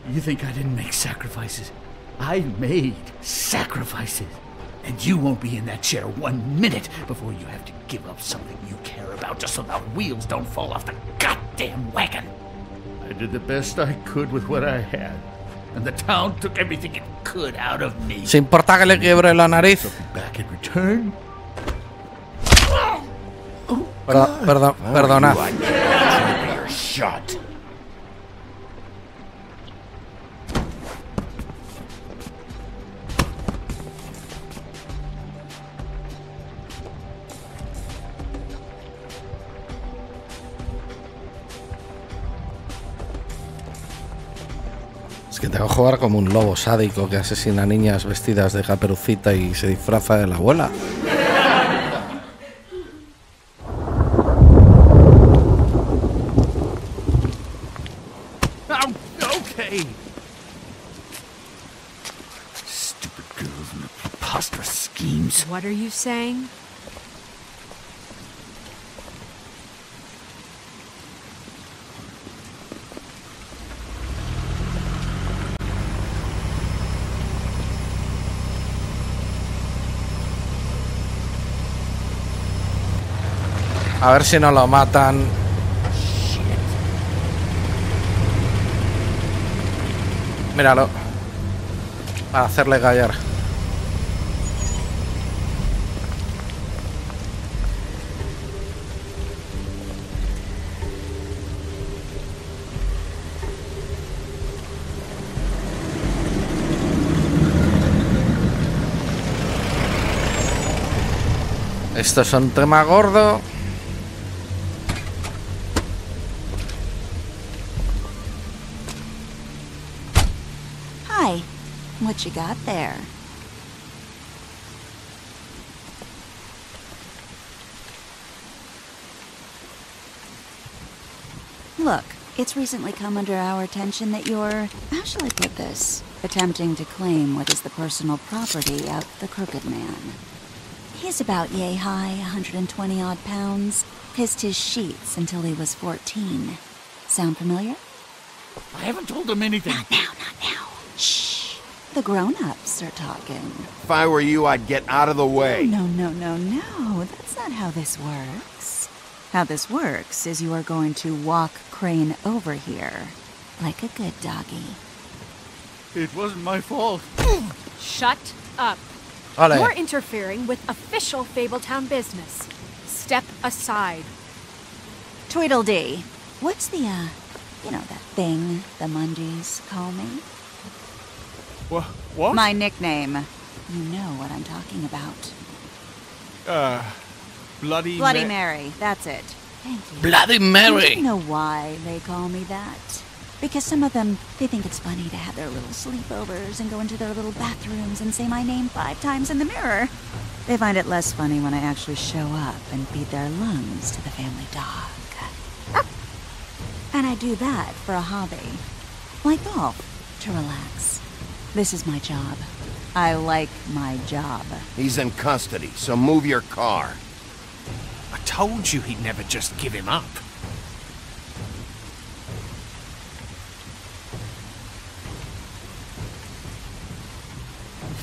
You think I didn't make sacrifices? I made sacrifices. And you won't be in that chair 1 minute before you have to give up something you care about just so the wheels don't fall off the goddamn wagon. I did the best I could with what I had. And the town took everything it could out of me. ¿Se importa que le quiebre la nariz? Back in return. Perdona. Shut. Es que tengo que jugar como un lobo sádico que asesina a niñas vestidas de Caperucita y se disfraza de la abuela. Okay. Stupid girls and their preposterous schemes. What are you saying? A ver si no lo matan. Míralo. Para hacerle callar. Esto es un tema gordo. Hi. What you got there? Look, it's recently come under our attention that you're, how shall I put this, attempting to claim what is the personal property of the Crooked Man. He's about yay high, 120 odd pounds, pissed his sheets until he was 14. Sound familiar? I haven't told him anything. Not now. Shh. The grown-ups are talking. If I were you, I'd get out of the way. No. That's not how this works. How this works is you are going to walk Crane over here, like a good doggy. It wasn't my fault. Shut up. Oled. You're interfering with official Fabletown business. Step aside. Tweedledee. What's the, you know, that thing the Mundies call me? What? My nickname. You know what I'm talking about. Bloody Mary. That's it. Thank you. Bloody Mary. Do you know why they call me that? Because some of them, they think it's funny to have their little sleepovers and go into their little bathrooms and say my name 5 times in the mirror. They find it less funny when I actually show up and feed their lungs to the family dog. And I do that for a hobby. Like golf, to relax. This is my job. I like my job. He's in custody, so move your car. I told you he'd never just give him up.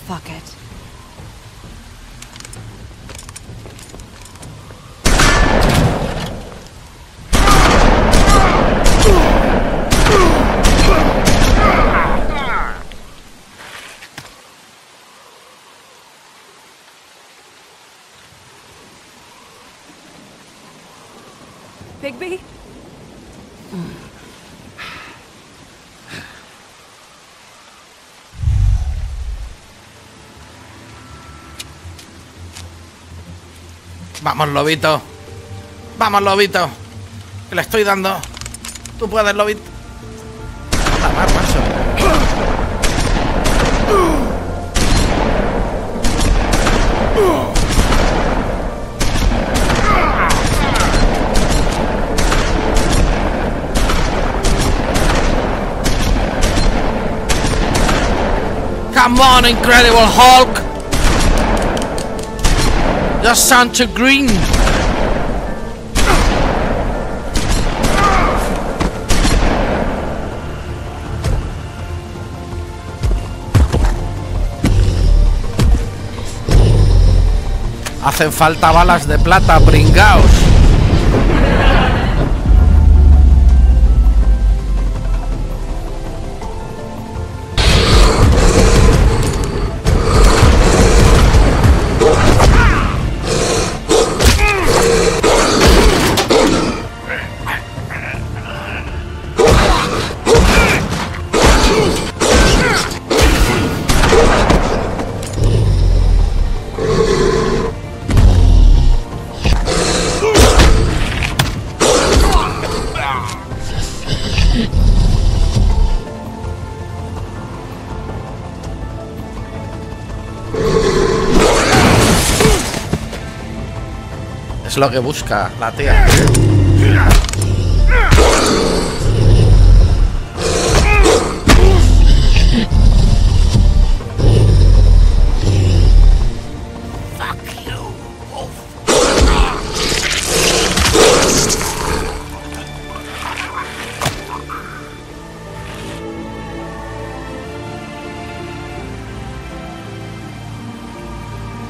Fuck it. Bigby? Vamos, lobito. Vamos, lobito. Que le estoy dando. Tú puedes, lobito. La mar, macho. Come on, Incredible Hulk. Just turn to green. Hacen falta balas de plata, pringaos. Es lo que busca la tía.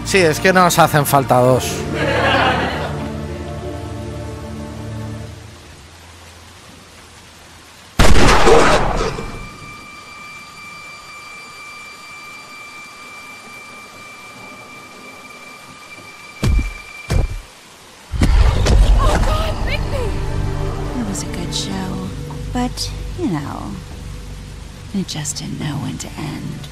Sí, es que nos hacen falta dos. But, you know, it just didn't know when to end.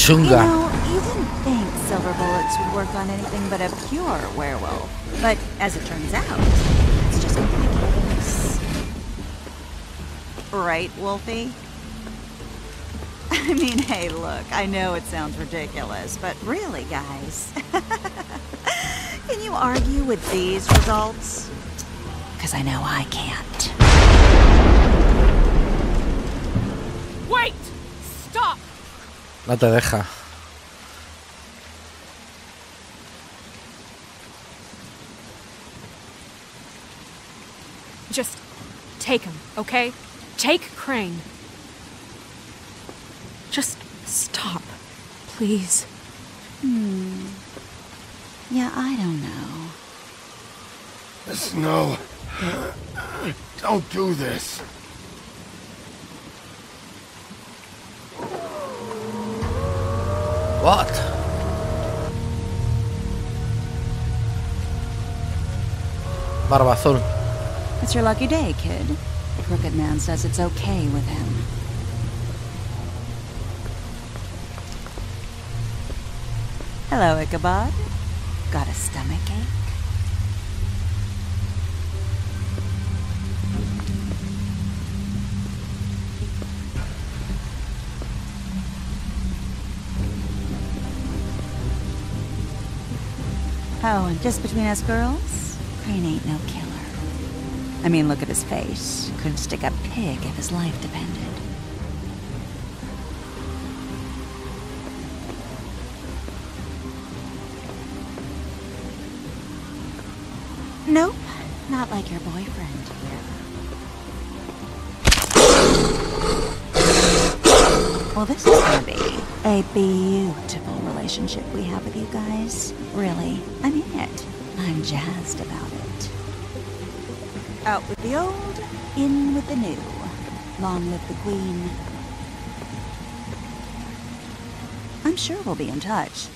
chunga. You know, you didn't think silver bullets would work on anything but a pure werewolf. But as it turns out, it's just not the case. Right, Wolfie? I mean, hey, look, I know it sounds ridiculous, but really, guys, can you argue with these results? Because I know I can't. Wait! Stop! No te deja. Just take him, okay? Take Crane. Just stop, please. Yeah, I don't know. Snow, don't do this. What? Barba azul. It's your lucky day, kid. The Crooked Man says it's okay with him. Hello, Ichabod. Got a stomachache? Oh, and just between us girls, Crane ain't no killer. I mean, look at his face. Couldn't stick a pig if his life depended. Nope, not like your boyfriend here. Well, this is gonna be a beautiful relationship we have with you guys. Really, I mean it. I'm jazzed about it. Out with the old, in with the new. Long live the Queen. I'm sure we'll be in touch.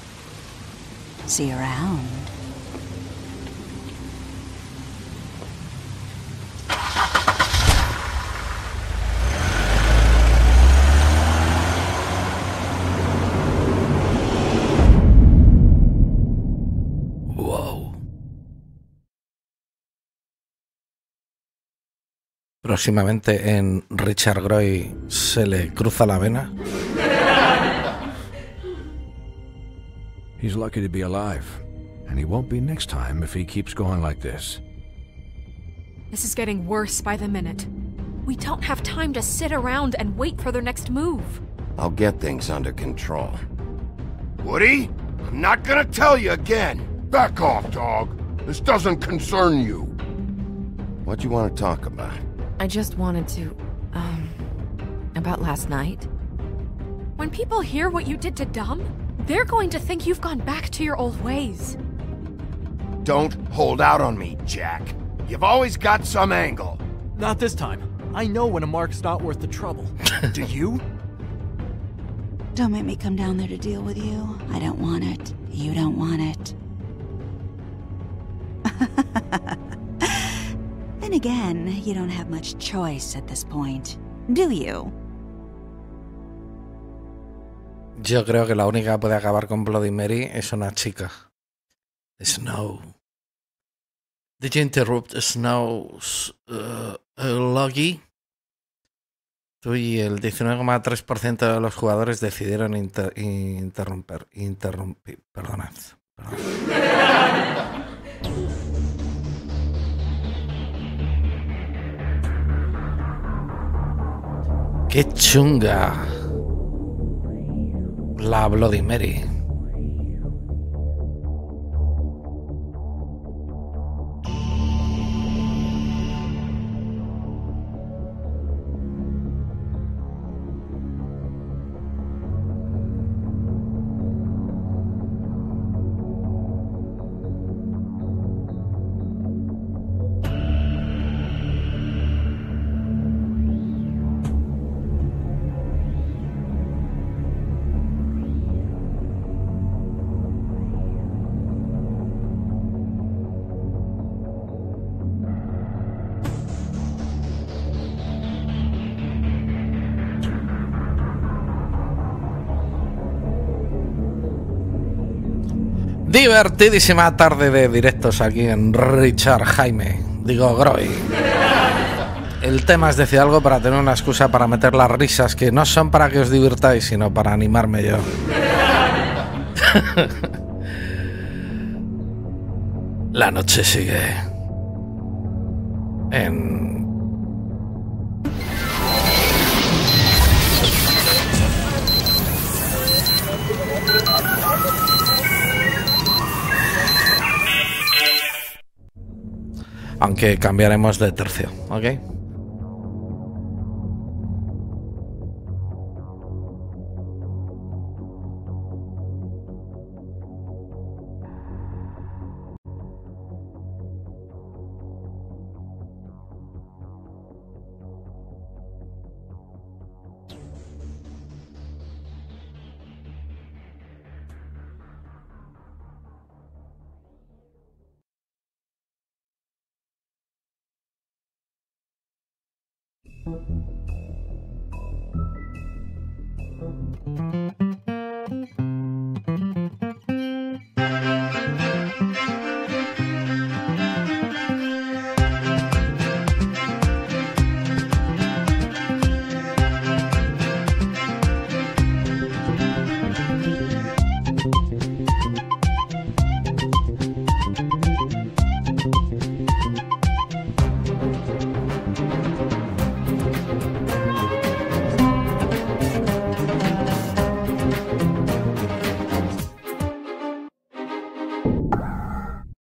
See you around. Próximamente en RichardGroy se le cruza la vena. He's lucky to be alive, and he won't be next time if he keeps going like this. This is getting worse by the minute. We don't have time to sit around and wait for their next move. I'll get things under control. Woody, I'm not gonna tell you again. Back off, dog. This doesn't concern you. What do you want to talk about? I just wanted to, about last night. When people hear what you did to Dom, they're going to think you've gone back to your old ways. Don't hold out on me, Jack. You've always got some angle. Not this time. I know when a mark's not worth the trouble. Do you? Don't make me come down there to deal with you. I don't want it. You don't want it. Then again, you don't have much choice at this point, do you? Yo creo que la única que puede acabar con Bloody Mary es una chica. Snow. Did you interrupt Snow's loggy? Tú y el 19,3% de los jugadores decidieron interrumpir. Perdonad. ¡Qué chunga! La Bloody Mary. Divertidísima tarde de directos aquí en RichardGroy. El tema es decir algo para tener una excusa para meter las risas que no son para que os divirtáis, sino para animarme yo. La noche sigue en... Aunque cambiaremos de tercio, ¿ok?